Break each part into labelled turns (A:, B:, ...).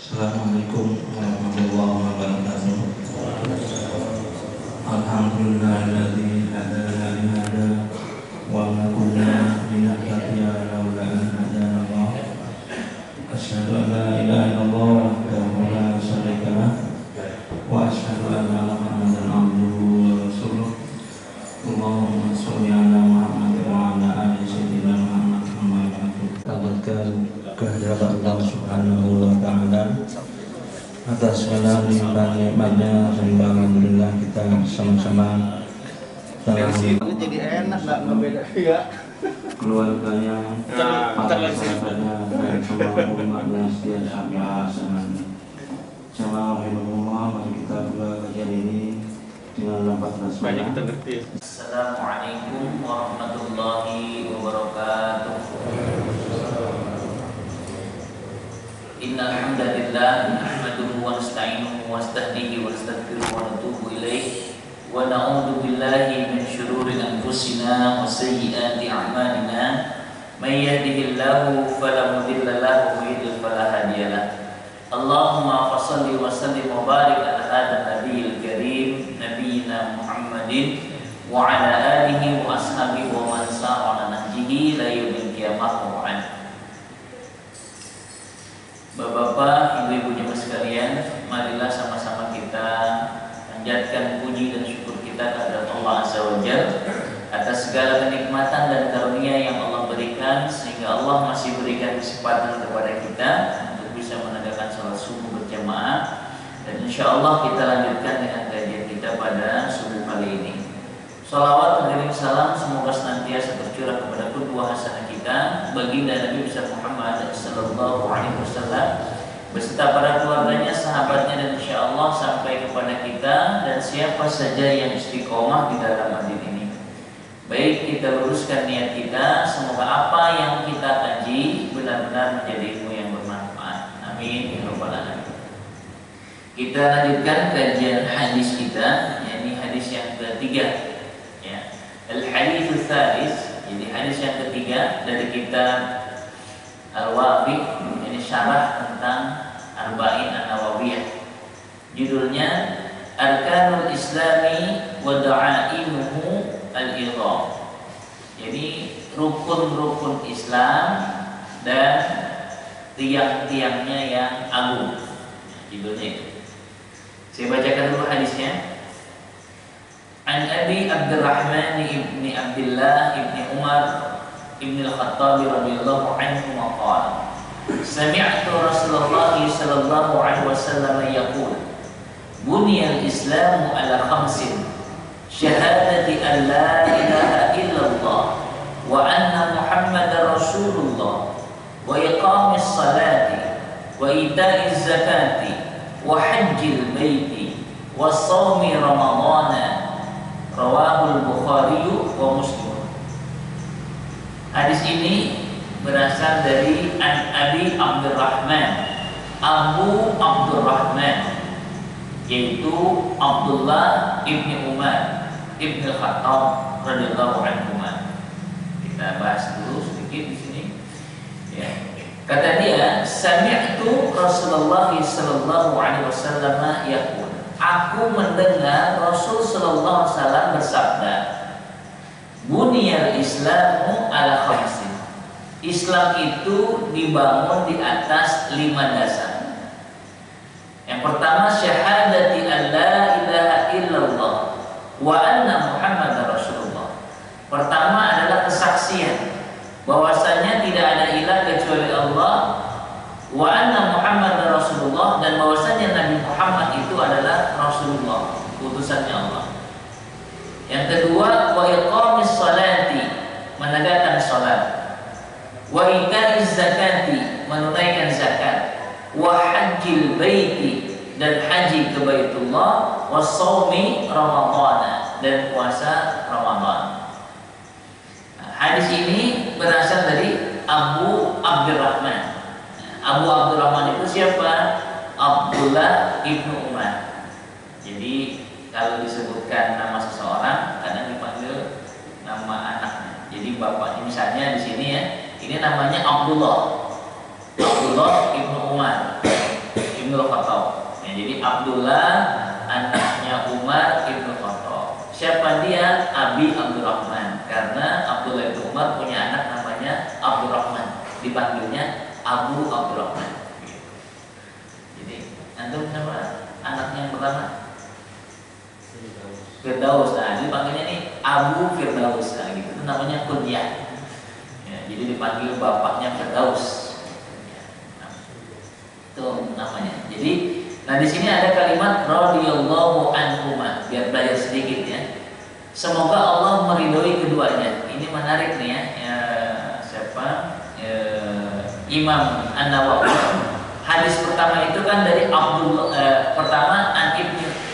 A: Assalamualaikum warahmatullahi wabarakatuh. Alhamdulillahilladzi hadana li hada wa ma kunna linahtadiya laula an hadana Allah. Asyhadu an la ilaha illallah wahdahu la syarika lah wa asyhadu anna Muhammadan abduhu wa rasuluh. Allahumma sholli ala Muhammad wa ala ali sayyidina Muhammad amma ba'du. Tawakkal kehadirat Allah Subhanahu wa taala atas segala nikmat-nikmatnya, sembah alhamdulillah kita sama-sama dalam
B: jadi enak nggak ngebeda ya
A: keluarganya, para sahabatnya, dan semua umatnya setia sama semuanya. Jamaah rahimahullah, mari kita buka kajian ini dengan lafaz basmalah.
C: Assalamualaikum warahmatullahi wabarakatuh. Innal hamdalillah nahmaduhu wa nasta'inuhu wa nastahdihi wa nastaghfiruhu wa natubu ilayh wa na'udzu billahi min shururi anfusina wa sayyiati a'malina may yahdihillahu fala mudilla lahu wa may yudlil fala hadiya lahu. Allahumma shalli wa sallim wa barik ala hadzal nabiyil karim nabiyyina Muhammadin wa ala alihi wa ashabihi wa man sara ala nahjihi la yaumil qiyamah wa ba'd. Bapak-bapak, ibu-ibu jemaah sekalian, marilah sama-sama kita panjatkan puji dan syukur kita kepada Allah Azza wa Jalla atas segala kenikmatan dan karunia yang Allah berikan, sehingga Allah masih berikan kesempatan kepada kita untuk bisa menegakkan salat subuh berjamaah. Dan insya Allah kita lanjutkan dengan kajian kita pada subuh kali ini. Salawat dan salam semoga senantiasa tercurah kepada qudwah hasanah kita, baginda Nabi besar Muhammad sallallahu alaihi wasallam beserta para keluarganya, sahabatnya, dan insya Allah sampai kepada kita dan siapa saja yang istiqomah di dalam hadis ini. Baik, kita luruskan niat kita, semoga apa yang kita kaji benar-benar menjadi ilmu yang bermanfaat. Amin ya rabbal alamin. Kita lanjutkan kajian hadis kita, yakni hadis yang ketiga. Al-hadits tsalis, jadi hadis yang ketiga dari kitab Al-Wafi, ini syarah tentang Arba'in An-Nawawiyah. Judulnya Arkanul Islami wa Da'aimuhu Al-Idham. Jadi rukun-rukun Islam dan tiang-tiangnya yang agung. Judulnya itu. Saya bacakan dulu hadisnya. An Abi Abdurrahman ibni Abdullah ibni Umar ibni Al-Khattab radhiyallahu anhu qala sami'tu Rasulullah sallallahu alaihi wasallam yaqul buniyal Islamu ala khamsin syahadati an la ilaha illallah wa anna Muhammadar Rasulullah wa iqamis salati wa ita'iz zakati wa hajjil baiti wa shaumi ramadhana. Rawahul Bukhari wa Muslim. Hadis ini berasal dari An Abi Abdurrahman, Abu Abdurrahman, yaitu Abdullah ibni Umar ibni Khattab radhiyallahu anhu. Kita bahas dulu sedikit di sini. Ya. Kata dia, sami'tu Rasulullah sallallahu alaihi wasallam yaqul, aku mendengar Rasul sallallahu alaihi wasallam bersabda, buniyal Islamu ala khamsin. Islam itu dibangun di atas 5 dasar. Yang pertama, syahadati an la ilaha illallah wa anna Muhammadar Rasulullah. Pertama adalah kesaksian bahwasanya tidak ada ilah kecuali Allah, wa anna Muhammadar Rasulullah, dan bahwasanya Nabi Muhammad itu adalah Rasulullah, utusannya Allah. Yang kedua, wa iqamis salati, menegakkan salat, wa ita'iz zakati, menunaikan zakat, wa hajjil baiti, dan haji ke Baitullah, wa shaumi ramadhana, dan puasa Ramadan. Hadis ini berasal dari Abu Abdurrahman. Abu Abdurrahman itu siapa? Abdullah ibnu Umar. Jadi kalau disebutkan nama seseorang kadang dipanggil nama anaknya. Jadi bapaknya misalnya di sini ya, ini namanya Abdullah ibnu Umar jadi Abdullah anaknya Umar ibnu Khattab. Siapa dia? Abi Abdurrahman. Karena Abdullah ibnu Umar punya anak namanya Abdurrahman, dipanggilnya Abu Abdurrahman. Jadi antum sama anaknya yang pertama Firdaus. Nah, dipanggilnya nih Abu Firdaus. Nah, gitu. Itu namanya kunyah. Ya, jadi dipanggil bapaknya Firdaus. Nah, itu namanya. Jadi, nah di sini ada kalimat radhiyallahu anhuma. Biar belajar sedikit ya. Semoga Allah meridhoi keduanya. Ini menarik nih ya. Siapa? Imam An-Nawawi. Hadis pertama itu kan dari pertama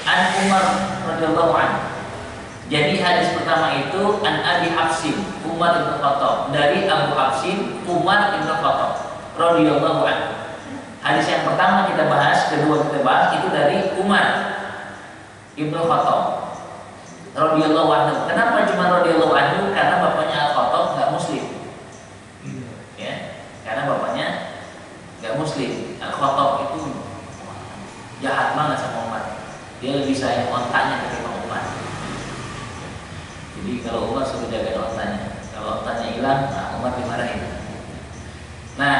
C: an Umar radhiyallahu anhu. Jadi hadis pertama itu an Abi Hafsin Umar bin Khattab, dari Abu Hafsin Umar bin Khattab radhiyallahu anhu. Hadis yang pertama kita bahas, kedua kita bahas itu dari Umar bin Khattab radhiyallahu anhu. Kenapa cuma radhiyallahu anhu? Karena bapaknya Al-Khattab enggak muslim. Ya, karena bapaknya enggak muslim. Al-Khattab itu jahat banget sama Umar. Dia lebih sayang otaknya ketimbang Umar. Jadi kalau Umar suruh jaga otaknya, kalau otaknya hilang, nah Umar dimarahin. Nah,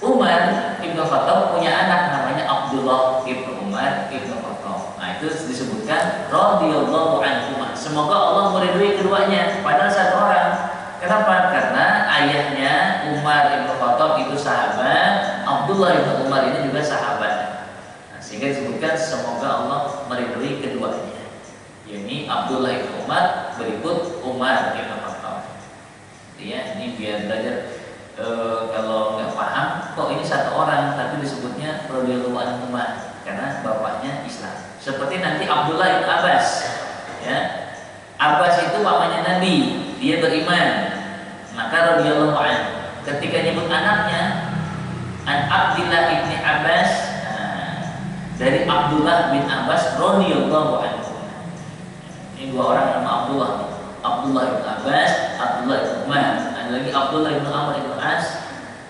C: Umar ibnu Khattab punya anak namanya Abdullah ibnu Umar ibnu Khattab. Nah itu disebutkan radhiyallahu anhu. Semoga Allah meridhoi keduanya. Padahal satu orang. Kenapa? Karena ayahnya Umar ibnu Khattab itu sahabat, Abdullah ibnu Umar ini juga sahabat. Nah, sehingga disebutkan semoga Allah meridhoi keduanya. Ini Abdullah ibnu Umar berikut Umar ibnu Khattab. Ya, ini biar belajar. Kalau nggak paham, kok ini satu orang tapi disebutnya radhiyallahu anhu karena bapaknya Islam. Seperti nanti Abdullah ibn Abbas, ya. Abbas itu pamannya Nabi, dia beriman, maka radhiyallahu anhu. Ketika nyebut anaknya, an Abdullah ibn Abbas, dari Abdullah bin Abbas radhiyallahu anhu. Ini dua orang nama Abdullah, Abdullah bin Abbas, Abdullah bin Umar. Ada lagi Abdullah bin Amr bin As,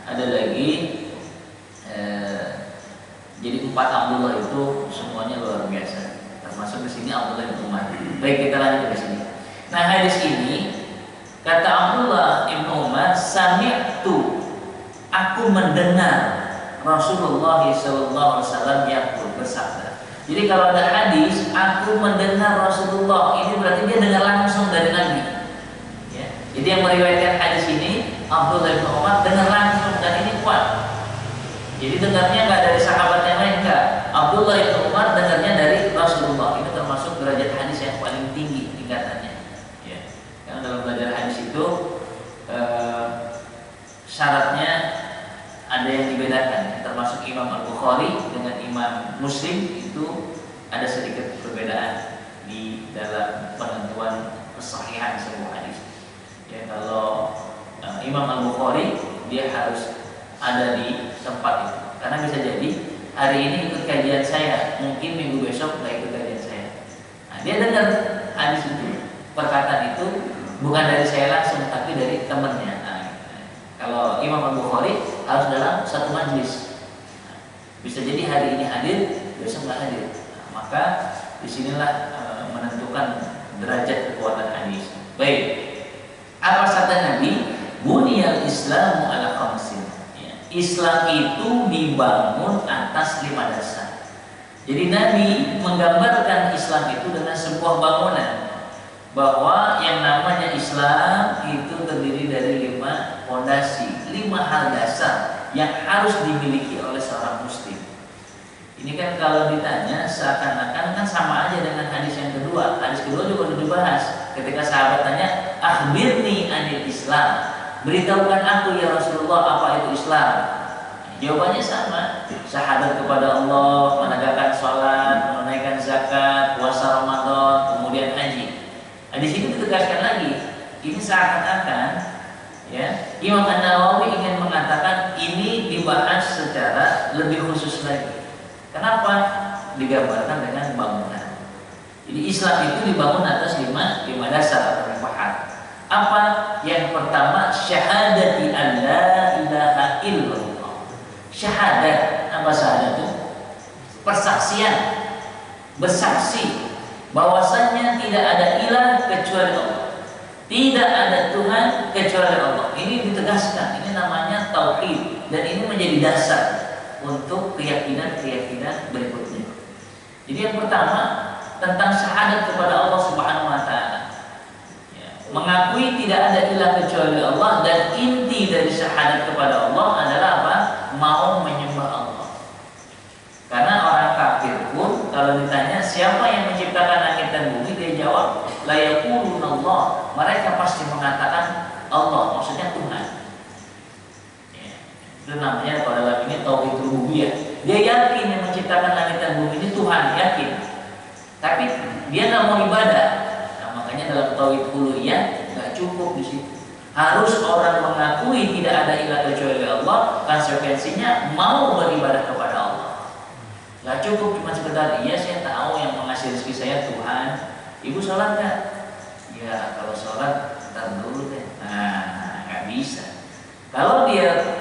C: ada lagi jadi 4 Abdullah itu semuanya luar biasa. Termasuk di sini Abdullah bin Umar. Baik, kita lanjut ke sini. Nah, hadis ini kata Abdullah bin Umar, sami'tu, aku mendengar Rasulullah sallallahu alaihi wasallam yang bersabda. Jadi kalau ada hadis, aku mendengar Rasulullah, ini berarti dia dengar langsung dari Nabi. Jadi yang meriwayatkan hadis ini Abdullah bin Umar dengar langsung, dan ini kuat. Jadi dengarnya nggak dari sahabat yang lain, enggak. Abdullah bin Umar dengarnya dari Rasulullah. Ini termasuk derajat hadis yang paling tinggi tingkatannya. Ya. Karena dalam belajar hadis itu syaratnya ada yang dibedakan. Termasuk Imam Al-Bukhari dengan Imam Muslim itu ada sedikit perbedaan di dalam penentuan kesahihan sebuah hadis. Ya, kalau Imam Al-Bukhari dia harus ada di tempat itu, karena bisa jadi hari ini ikut kajian saya, mungkin minggu besok nggak ikut kajian saya. Nah, dia dengar hadis itu, perkataan itu bukan dari saya langsung, tapi dari temannya. Nah, kalau Imam Al-Bukhari harus dalam satu majlis. Nah, bisa jadi hari ini hadir, besok nggak hadir. Nah, maka disinilah menentukan derajat kekuatan hadis. Baik. Apa kata Nabi? Buniyal Islamu ala khamsin. Ya, Islam itu dibangun atas 5 dasar. Jadi Nabi menggambarkan Islam itu dengan sebuah bangunan, bahwa yang namanya Islam itu terdiri dari 5 fondasi, 5 hal dasar yang harus dimiliki oleh seorang muslim. Ini kan kalau ditanya seakan-akan kan sama aja dengan hadis yang kedua. Hadis kedua juga sudah dibahas. Ketika sahabat tanya, akhbirni anil Islam, beritahukan aku ya Rasulullah apa itu Islam. Jawabannya sama, syahadat kepada Allah, menegakkan sholat, menunaikan zakat, puasa Ramadan, kemudian haji. Nah, di sini ditegaskan lagi, ini seakan-akan ya Imam An-Nawawi ingin mengatakan ini dibahas secara lebih khusus lagi. Kenapa? Digambarkan dengan bangunan. Jadi Islam itu dibangun atas 5 dasar atau 5 hal. Apa? Yang pertama, syahadati an la ilaha illallah. Syahadat, apa syahadat itu? persaksian, bersaksi bahwasanya tidak ada ilah kecuali Allah, tidak ada Tuhan kecuali Allah. Ini ditegaskan, ini namanya tauhid, dan ini menjadi dasar untuk keyakinan-keyakinan berikutnya. Jadi yang pertama tentang syahadat kepada Allah Subhanahu wa taala. Mengakui tidak ada ilah kecuali Allah, dan inti dari syahadat kepada Allah adalah apa? Mau menyembah Allah. Karena orang kafir pun kalau ditanya siapa yang menciptakan langit dan bumi, dia jawab la yaquluna Allah. Mereka pasti mengatakan Allah, maksudnya Tuhan. Itu namanya kalau dalam ini tauhid rububiyah. Dia yakin yang menciptakan langit dan bumi ini Tuhan, yakin. Tapi dia nggak mau ibadah. Makanya dalam tauhid uluhiyah nggak cukup di situ. Harus orang mengakui tidak ada ilah kecuali Allah, konsekuensinya mau beribadah kepada Allah. Nggak cukup cuma sekedar iya saya tahu yang mengasih rezeki saya Tuhan. Ibu sholat nggak? Ya kalau sholat ntar dulu deh. Nah nggak bisa. Kalau dia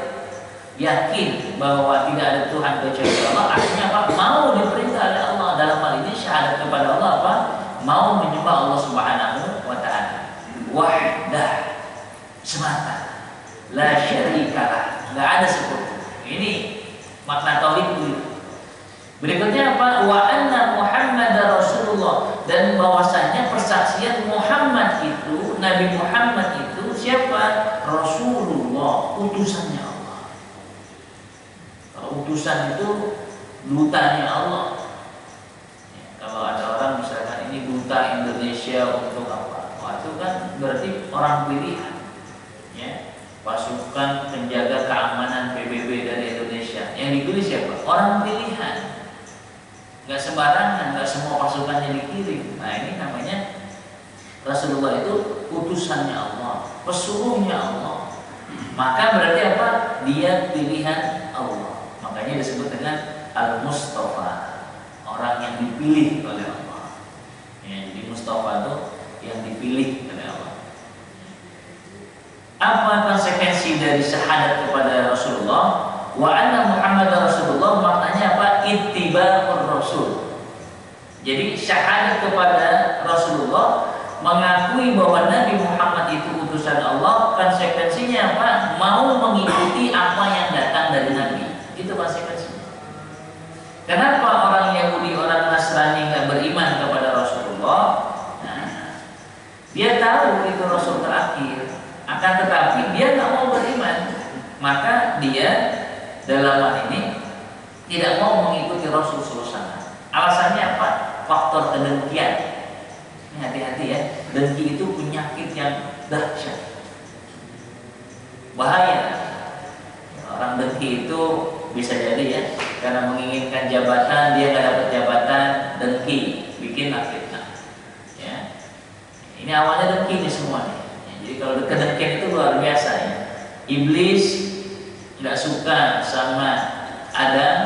C: yakin bahwa tidak ada Tuhan kecuali Allah, artinya apa? Mau diperintah oleh Allah. Dalam hal ini syahadat kepada Allah apa? Mau menyembah Allah Subhanahu wa taala wahdah, semata, la syarikalah, enggak ada sekutu. Ini makna tauhid dulu. Berikutnya apa? Wa anna Muhammadar Rasulullah, dan bahwasanya persaksian Muhammad itu, Nabi Muhammad itu siapa? Rasulullah, utusannya Allah. Kalau utusan itu dutanya Allah. Kalau ada orang misalkan ini duta Indonesia untuk apa? Wah, itu kan berarti orang pilihan, ya, pasukan penjaga keamanan PBB dari Indonesia. Yang dipilih siapa? Orang pilihan. Nggak sembarangan, nggak semua pasukannya dikirim. Nah ini namanya Rasulullah itu utusannya Allah, pesuruhnya Allah. Maka berarti apa? Dia pilihan Allah. Makanya disebut dengan Al-Mustafa, orang yang dipilih oleh Allah. Ya, jadi Mustafa itu yang dipilih oleh Allah. Apa konsekuensi dari syahadat kepada Rasulullah? Wa anna Muhammad Rasulullah, maknanya apa? Ittiba'ur Rasul. Jadi syahadat kepada Rasulullah, mengakui bahwa Nabi Muhammad itu utusan Allah, konsekuensinya apa? Mau mengikuti apa yang datang dari Nabi. Itu konsekuensinya. Kenapa orang Yahudi, orang Nasrani nggak beriman kepada Rasulullah? Nah, dia tahu itu Rasul terakhir, akan tetapi dia nggak mau beriman. Maka dia dalam hal ini tidak mau mengikuti Rasul SAW. Alasannya apa? Faktor kedengkian. Ini hati-hati ya. Dengki itu penyakit yang dahsyat, bahaya. Orang dengki itu bisa jadi ya, karena menginginkan jabatan dia nggak dapat jabatan, dengki, bikin fitnah. Ya, ini awalnya dengki ini semuanya. Ya, jadi kalau kedengkian itu luar biasa ya. Iblis nggak suka sama Adam,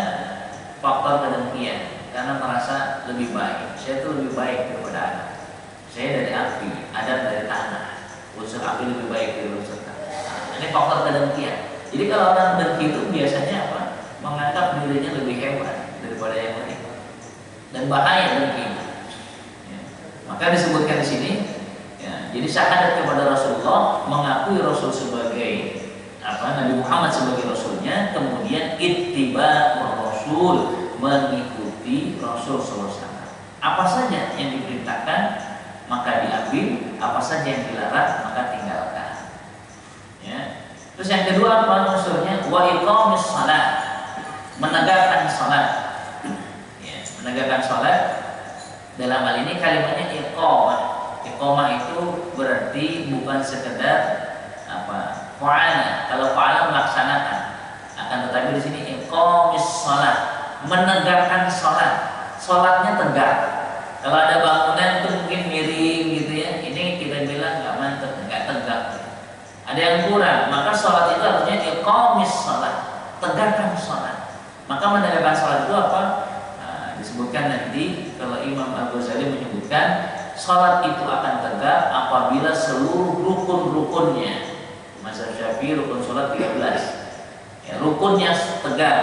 C: faktor kedengkian, karena merasa lebih baik. Saya itu lebih baik daripada Adam. Saya dari api, Adam dari tanah. Unsur api lebih baik dari unsur tanah. Nah, ini faktor kedengkian. Jadi kalau orang dengki itu biasanya apa? Menganggap dirinya lebih hebat daripada yang lain, dan bahaya dengki. Ya. Maka disebutkan di sini. Ya, jadi syahadat kepada Rasulullah, mengakui Rasul sebagai apa? Nabi Muhammad sebagai Rasulnya, kemudian ittiba'ur Rasul, mengikuti Rasul SAW. Apa saja yang diperintahkan maka diambil, apa saja yang dilarang maka tinggalkan. Ya. Terus yang kedua apa unsurnya? Wa iqamis shalah, menegakkan salat. Ya, menegakkan salat dalam hal ini kalimatnya iqamah. Iqamah itu berarti bukan sekedar apa? Fa'ala. Kalau fa'ala melaksanakan, akan tetapi di sini iqamis shalah, menegakkan salat. Salatnya tegak. Kalau ada bangunan itu mungkin miring gitu ya, ini kita bilang nggak mantap, nggak tegak. Ada yang kurang, maka sholat itu harusnya iqamis sholat, tegakkan sholat. Maka menegakkan sholat itu apa? Nah, disebutkan nanti kalau Imam Al-Ghazali menyebutkan sholat itu akan tegak apabila seluruh rukun-rukunnya. Mazhab Syafi'i rukun sholat 13. Ya, rukunnya tegak.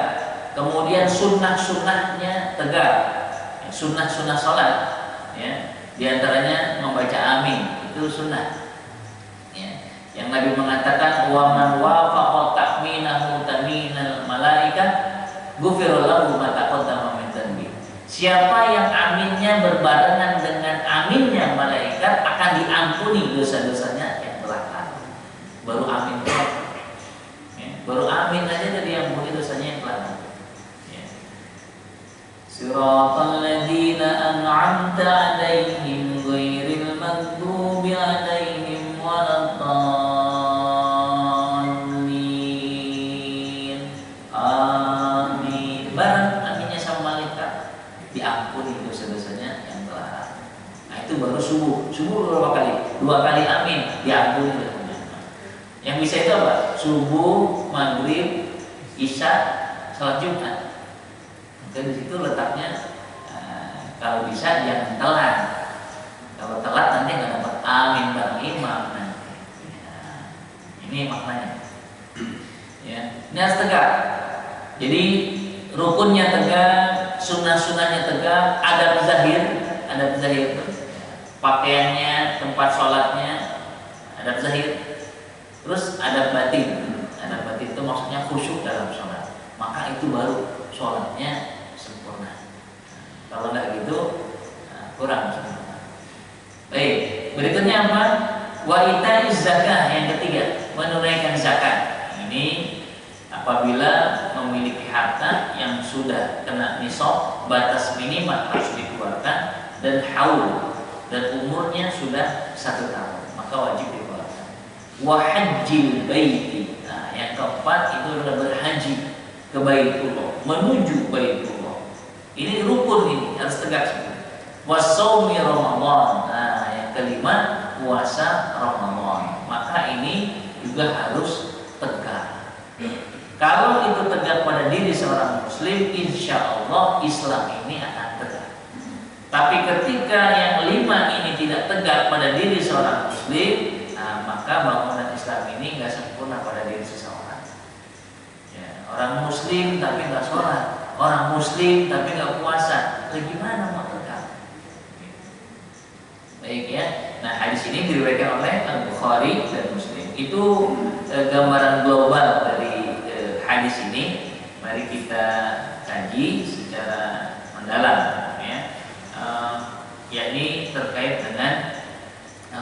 C: Kemudian sunnah-sunnahnya tegak, sunnah-sunnah sholat, ya. Di antaranya membaca amin, itu sunnah. Ya. Yang Nabi mengatakan wa man wafaqa ta'minahu taminal malaikah ghufira lahu ma taqaddama min dhanbi. Siapa yang aminnya berbarengan dengan aminnya malaikat akan diampuni dosa-dosanya yang telah lalu. Baru amin, ya. Baru amin aja jadi diampuni dosanya yang telah lalu. Siratal ladzina an'amta 'alaihim ghairil maghdubi 'alaihim waladdallin. Amin. Bareng aminnya sama malaikat diampuni dosa-dosanya yang telah. Nah, itu baru subuh. Subuh berapa kali? 2 kali amin diampuni dosanya. Yang bisa itu apa? Subuh, maghrib, isya, salat Jumat. Dan di situ letaknya kalau bisa jangan telat. Kalau telat nanti nggak dapat amin bareng imam nanti. Ya, ini maknanya. Ya, ini harus tegak. Jadi rukunnya tegak, sunnah-sunnahnya tegak, adab zahir, pakaiannya, tempat sholatnya, adab zahir. Terus adab batin. Adab batin itu maksudnya khusyuk dalam sholat. Maka itu baru sholatnya sempurna. Kalau nggak gitu kurang sempurna. Baik, berikutnya apa? Wa itaiz zakah, yang ketiga, menunaikan zakat. Ini apabila memiliki harta yang sudah kena nisab, batas minimal harus dikeluarkan, dan haul, dan umurnya sudah 1 tahun, maka wajib dikeluarkan. Wa hajjil baiti. Nah, yang keempat itu adalah berhaji ke Baitullah, menuju Baitullah. Ini rukun, ini harus tegak semua. Wasaumi Ramadan. Nah, yang kelima puasa Ramadan. Maka ini juga harus tegak. Kalau itu tegak pada diri seorang muslim, insya Allah Islam ini akan tegak. Tapi ketika yang 5 ini tidak tegak pada diri seorang muslim, nah, maka bangunan Islam ini nggak sempurna pada diri seseorang. Ya, orang muslim tapi nggak sholat, orang muslim tapi nggak puasa, gimana mau tegak? Baik ya. Nah, hadis ini diriwayatkan oleh Al-Bukhari dan Muslim. Itu gambaran global dari hadis ini. Mari kita kaji secara mendalam, ya. Yakni terkait dengan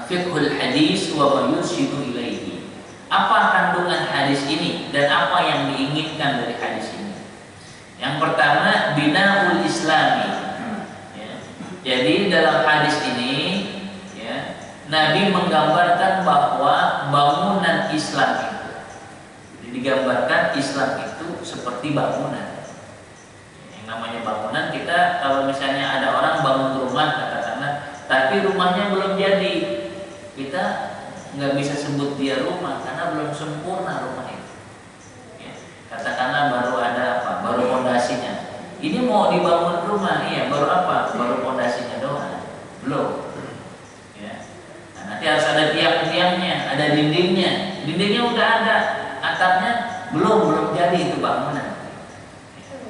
C: fiqhul hadis wa ma yurshidu ilaihi. Apa kandungan hadis ini dan apa yang diinginkan dari hadis ini? Yang pertama, binaul islami. Ya. Jadi dalam hadis ini, ya, Nabi menggambarkan bahwa bangunan Islam itu, jadi digambarkan Islam itu seperti bangunan. Yang namanya bangunan, kita kalau misalnya ada orang bangun rumah katakanlah, tapi rumahnya belum jadi, kita nggak bisa sebut dia rumah karena belum sempurna rumah itu. Ya. Katakanlah baru ada apa? Baru fondasinya. Ini mau dibangun rumah, iya, baru apa? Baru fondasinya doang, belum. Ya. Nah, nanti harus ada tiang-tiangnya, ada dindingnya. Dindingnya udah ada, atapnya belum jadi itu bangunan.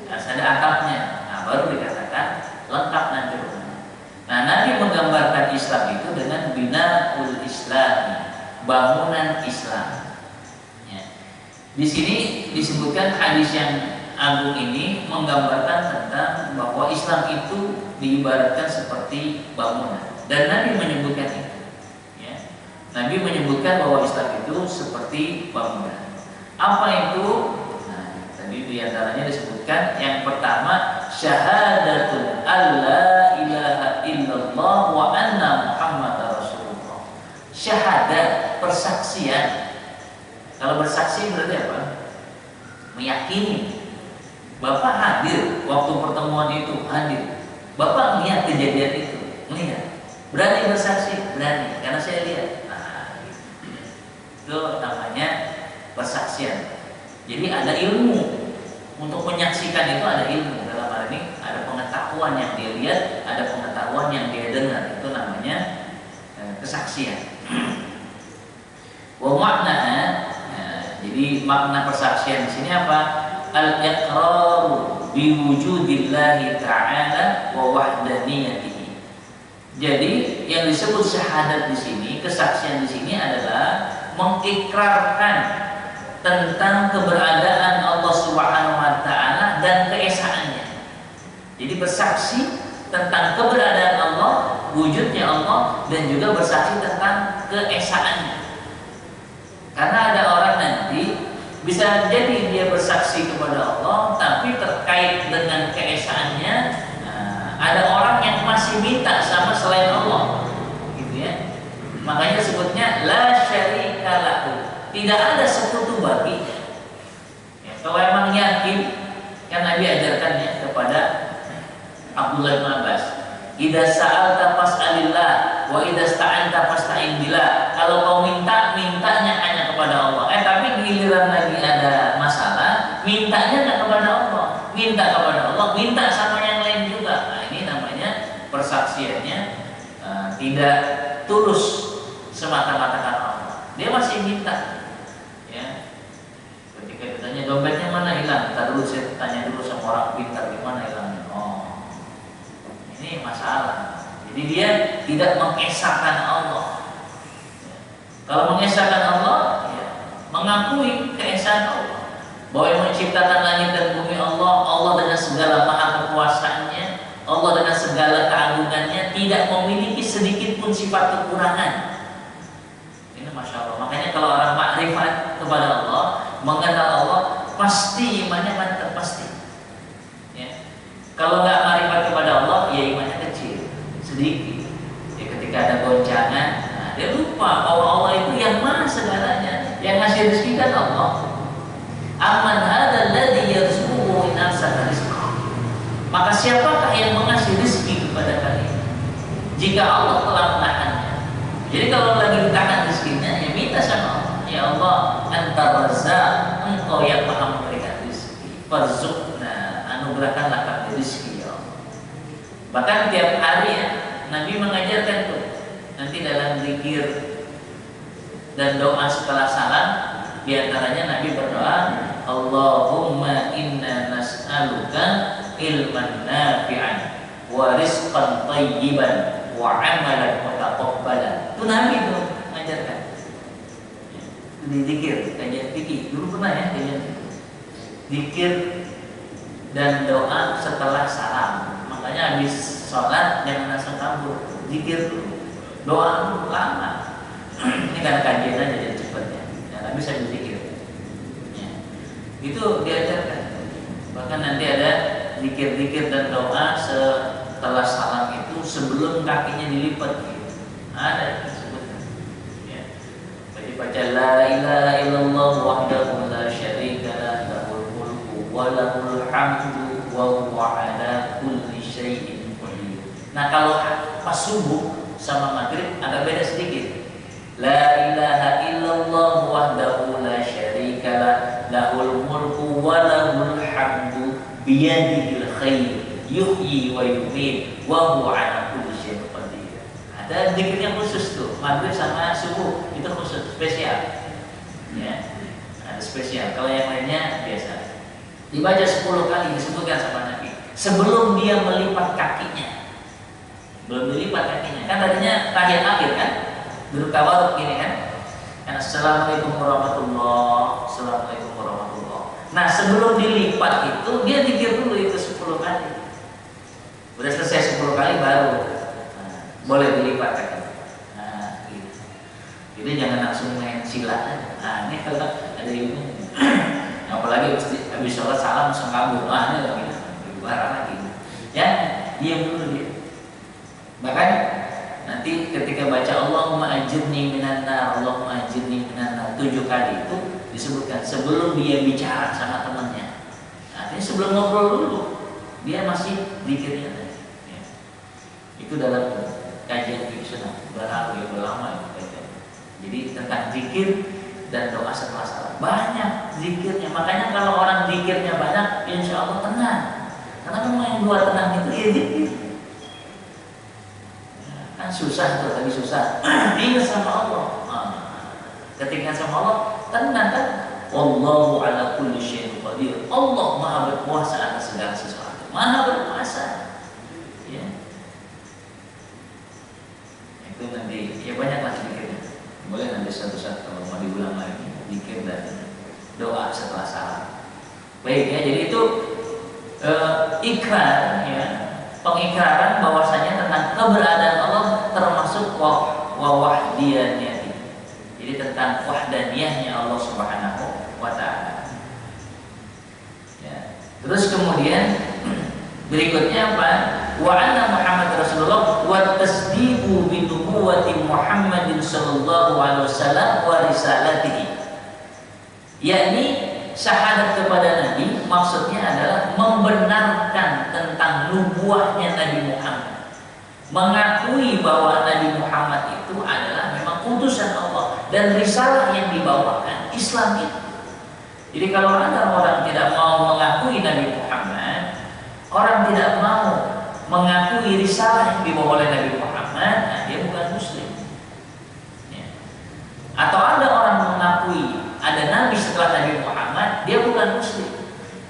C: Harus ada atapnya. Nah, baru dikatakan lengkap nanti rumahnya. Nah, Nabi menggambarkan Islam itu dengan binaul Islami, bangunan Islam. Ya. Di sini disebutkan hadis yang agung ini menggambarkan tentang bahwa Islam itu diibaratkan seperti bangunan, dan Nabi menyebutkan itu. Ya. Nabi menyebutkan bahwa Islam itu seperti bangunan. Apa itu? Nah, tadi diantaranya disebutkan yang pertama syahadatul alla ilaha illallah wa anna muhammadar rasulullah. Syahadat, persaksian. Kalau bersaksi berarti apa? Meyakini. Bapak hadir waktu pertemuan itu, hadir. Bapak melihat kejadian itu, melihat. Berani bersaksi, berani, karena saya lihat. Nah, itu namanya persaksian. Jadi ada ilmu. Untuk menyaksikan itu ada ilmu. Dalam hal ini ada pengetahuan yang dia lihat, ada pengetahuan yang dia dengar. Itu namanya kesaksian. Wa makna, jadi makna persaksian di sini apa? al-iqraru biwujudillahi ta'ala wa wahdaniyatihi. Jadi yang disebut syahadat di sini, kesaksian di sini adalah mengikrarkan tentang keberadaan Allah Subhanahu wa taala dan keesaannya. Jadi bersaksi tentang keberadaan Allah, wujudnya Allah, dan juga bersaksi tentang keesaannya. Karena ada orang nanti bisa jadi dia bersaksi kepada Allah, tapi terkait dengan keesaannya, ada orang yang masih minta sama selain Allah, gitu ya. Makanya sebutnya la syarika lahu, tidak ada sekutu baginya. Ya, kalau emang yakin, kan Nabi ajarkannya kepada Abdullah bin Abbas, idza sa'alta fas'alillah wa idza sta'anta fasta'in billah. Kalau kau minta, mintanya hanya kepada Allah. Tapi giliran lagi ada masalah, mintanya enggak kepada Allah, minta kepada Allah, minta sama yang lain juga. Nah, ini namanya persaksiannya tidak tulus semata-mata karena Allah. Dia masih minta. Ya. Ketika ditanya dompetnya mana hilang, kita dulu saya tanya dulu sama orang pintar di mana hilangnya. Oh, ini masalah. Jadi dia tidak mengesahkan Allah. Ya. Kalau mengesahkan Allah, ya, mengakui keesaan Allah, bahwa yang menciptakan langit dan bumi Allah, Allah dengan segala maha kekuasaannya, Allah dengan segala keagungannya, tidak memiliki sedikit pun sifat kekurangan. Ini Masya Allah. Makanya kalau orang makrifat kepada Allah, mengenal Allah, pasti imannya mantap, pasti. Ya. Kalau nggak makrifat kepada Allah, ya imannya kecil, sedikit. Ya, ketika ada goncangan, dia lupa bahwa Allah itu yang maha segalanya, yang ngasih rezeki kan Allah. Amman hadzal ladzi yarzuquhu in amsaka rizqah. Maka siapakah yang mengasih rezeki kepada kalian jika Allah telah menahannya? Jadi kalau lagi ditahan rezekinya, ya minta sama Allah, ya Allah, Anta Razzaq, Engkau yang maha memberikan rezeki, farzuqna, anugerahkanlah kami rezeki ya Allah. Bahkan tiap hari ya, Nabi mengajarkan tuh, nanti dalam zikir dan doa setelah salam, diantaranya Nabi berdoa, Allahumma inna nas'aluka ilman nafi'an wa rizqan tayyiban wa amalan mutaqabbalan. Itu Nabi itu mengajarkan. Di zikir, kajian fikih dulu pernah ya kajian zikir dan doa setelah salam. Makanya habis sholat jangan langsung kabur, zikir dulu, doa dulu lama. Ini kan kajian aja jadi cepatnya, nggak bisa dipikir. Ya. Itu diajarkan. Bahkan nanti ada zikir-zikir dan doa setelah salam itu sebelum kakinya dilipat. Gitu. Ada disebutkan. Ya. Jadi baca la ilaha illallah wahdahu la syarika lah, lahul mulku wa lahul hamdu wa huwa ala kulli syai'in qadir. Nah kalau pas subuh sama maghrib agak beda sedikit. La ilaha illallah wahdahu la syarika lah, lahul mulku wa lahul hamdu biyadihil khair yuhyi wa yumiit wa huwa ala kulli syai'in qadir. Ada zikirnya khusus tuh, maghrib sama subuh itu khusus spesial. Ya. Ada spesial. Kalau yang lainnya biasa. Dibaca 10 kali disebutkan sama Nabi sebelum dia melipat kakinya. Belum dilipat kakinya. Kan tadinya tahiyat akhir kan? Duduk tawaduk gini kan? Assalamualaikum warahmatullah, assalamualaikum warahmatullah. Nah sebelum dilipat itu dia zikir dulu itu 10 kali. Udah selesai 10 kali baru boleh dilipat kaki. Nah gitu. Jadi jangan langsung main silat. Nah ini kalau ada ilmu, apalagi habis sholat salam langsung kabur. Wah ini lagi barang lagi. Ya diam dulu dia. Bahkan nanti ketika baca Allahumma ajirni minan nar, Allahumma ajirni minan nar 7 kali itu disebutkan sebelum dia bicara sama temannya. Artinya sebelum ngobrol dulu dia masih zikirnya tadi. Ya. Itu dalam kajian fikih sunnah berlalu lama itu. Jadi tentang zikir dan doa setelah salat banyak zikirnya. Makanya kalau orang zikirnya banyak, insya Allah tenang. Karena memang yang buat tenang itu ya zikir. Kan susah tuh, tadi susah. Ingat sama Allah. Ketika sama Allah, tenang kan? Wallahu ala kulli syai'in qadir. Allah Maha berkuasa atas segala sesuatu, Maha berkuasa. Ya. Itu nanti ya banyaklah zikirnya. Boleh nanti satu-satu kalau mau diulang lagi zikir dan doa setelah salam. Baik ya, jadi itu ikrar ya, pengikraran bahwasanya tentang keberadaan Allah termasuk wahdaniyah. Jadi tentang wahdaniyahnya Allah Subhanahu wa taala. Ya. Terus kemudian berikutnya apa? Wa anna Muhammad Rasulullah wa tasdiqu bi nubuwwati Muhammadin sallallahu alaihi wasallam wa risalatihi. Yakni syahadat kepada Nabi maksudnya adalah membenarkan tentang nubuahnya Nabi Muhammad, mengakui bahwa Nabi Muhammad itu adalah memang utusan Allah dan risalah yang dibawakan Islam itu. Jadi kalau ada orang tidak mau mengakui Nabi Muhammad, orang tidak mau mengakui risalah yang dibawa oleh Nabi Muhammad, nah dia bukan Muslim. Ya. Atau ada orang mengakui ada Nabi setelah Nabi Muhammad, dia bukan Muslim.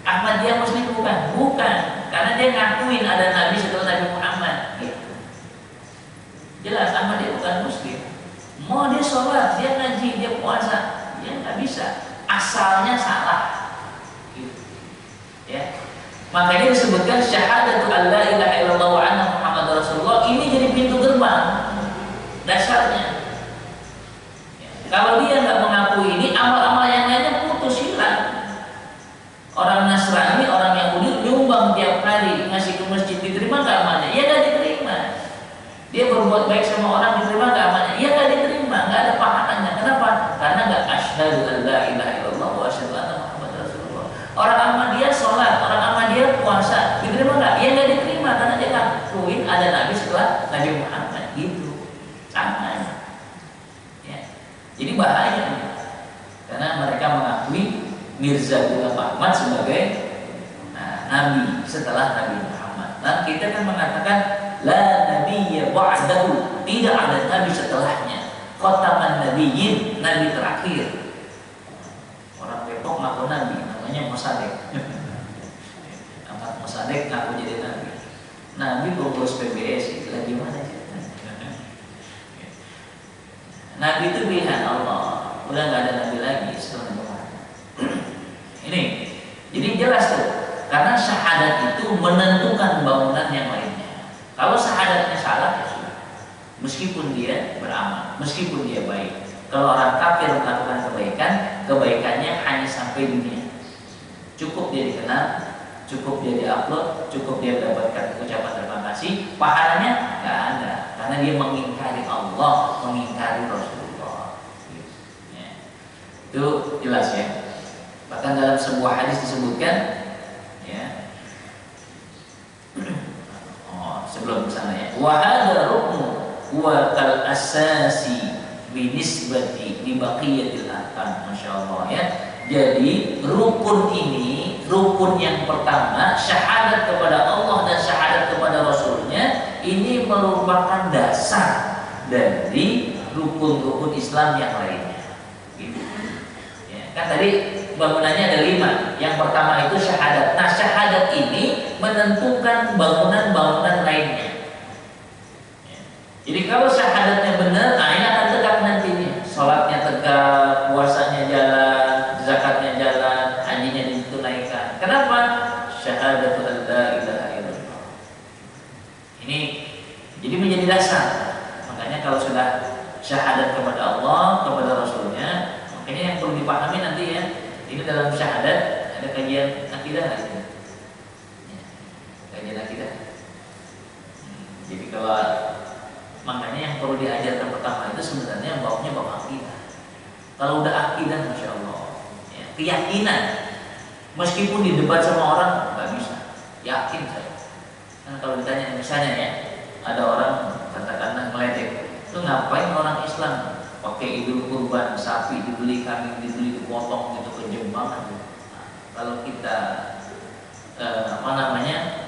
C: Ahmadiyah Muslim bukan? Bukan, karena dia ngakuin ada Nabi setelah Nabi Muhammad. Gitu. Jelas Ahmadiyah bukan Muslim. Mau dia sholat, dia ngaji, dia puasa, dia nggak bisa. Asalnya salah. Gitu. Ya. Makanya disebutkan syahadatu alla ilaha illallah wa anna Muhammad Rasulullah, ini jadi pintu gerbang dasarnya. Kalau dia nggak mengakui ini, amal-amal yang lainnya putus, hilang. Orang Nasrani, orang Yahudi nyumbang tiap hari ngasih ke masjid, diterima nggak amalnya? Ya nggak diterima. Dia berbuat baik sama orang, diterima nggak amalnya? Ya nggak diterima, nggak ada pahalanya. Kenapa? Karena nggak asyhadu an la ilaha illallah wa asyhadu anna Muhammad Rasulullah. Orang Ahmadiyah sholat, orang Ahmadiyah puasa, diterima nggak? Ya nggak diterima karena dia ngakuin ada Nabi setelah Nabi Muhammad. Gitu, sama. Jadi bahaya karena mereka mengakui Mirza Ghulam Ahmad sebagai nabi setelah Nabi Muhammad. Dan kita kan mengatakan la nabiyya ba'dahu, tidak ada nabi setelahnya. Khataman nabiyyin, nabi terakhir. Orang Depok ngaku nabi, namanya Mosadek. Ahmad Mosadek ngaku jadi nabi. Nabi pengurus PBS, itu lagi mana sih? Nabi itu pilihan Allah, udah nggak ada nabi lagi setelah Muhammad. Ini, jadi jelas tuh, karena syahadat itu menentukan bangunan yang lainnya. Kalau syahadatnya salah ya sudah, meskipun dia beramal, meskipun dia baik. Kalau orang kafir melakukan kebaikan, kebaikannya hanya sampai dunia. Cukup dia dikenal, cukup dia diupload, cukup dia mendapatkan ucapan terima kasih, pahalanya nggak ada. Karena dia mengingkari Allah, mengingkari Rasulullah. Ya. Itu jelas ya. Bahkan dalam sebuah hadis disebutkan, ya. Sebelum kesana ya. Wa hadza ruknu wa kal asasi binisbati li baqiyatil arkan. Masyaallah ya. Jadi rukun ini, rukun yang pertama, syahadat kepada Allah dan syahadat kepada Rasulnya, ini merupakan dasar dari rukun-rukun Islam yang lainnya. Gitu. Ya, kan tadi bangunannya ada 5. Yang pertama itu syahadat. Nah, syahadat ini menentukan bangunan-bangunan lainnya. Ya. Jadi kalau syahadatnya benar, nah ini akan tegak nantinya. Sholatnya tegak, puasanya jalan, zakatnya jalan, hajinya ditunaikan. Kenapa? Syahadatu an la ilaha illallah. Ini jadi menjadi dasar. Makanya kalau sudah syahadat kepada Allah, kepada Rasulnya, makanya yang perlu dipahami nanti ya, ini dalam syahadat ada kajian akidah hari ini. Ya, kajian akidah. Jadi kalau makanya yang perlu diajarkan pertama itu sebenarnya babnya bab akidah. Kalau udah akidah, masya Allah, ya, keyakinan. Meskipun didebat sama orang nggak bisa, yakin saya. Kan kalau ditanya misalnya ya, ada orang katakanlah meledek, itu ngapain orang Islam pakai idul kurban, sapi dibeli, kambing dibeli, dipotong gitu, kejem banget. Nah, kalau kita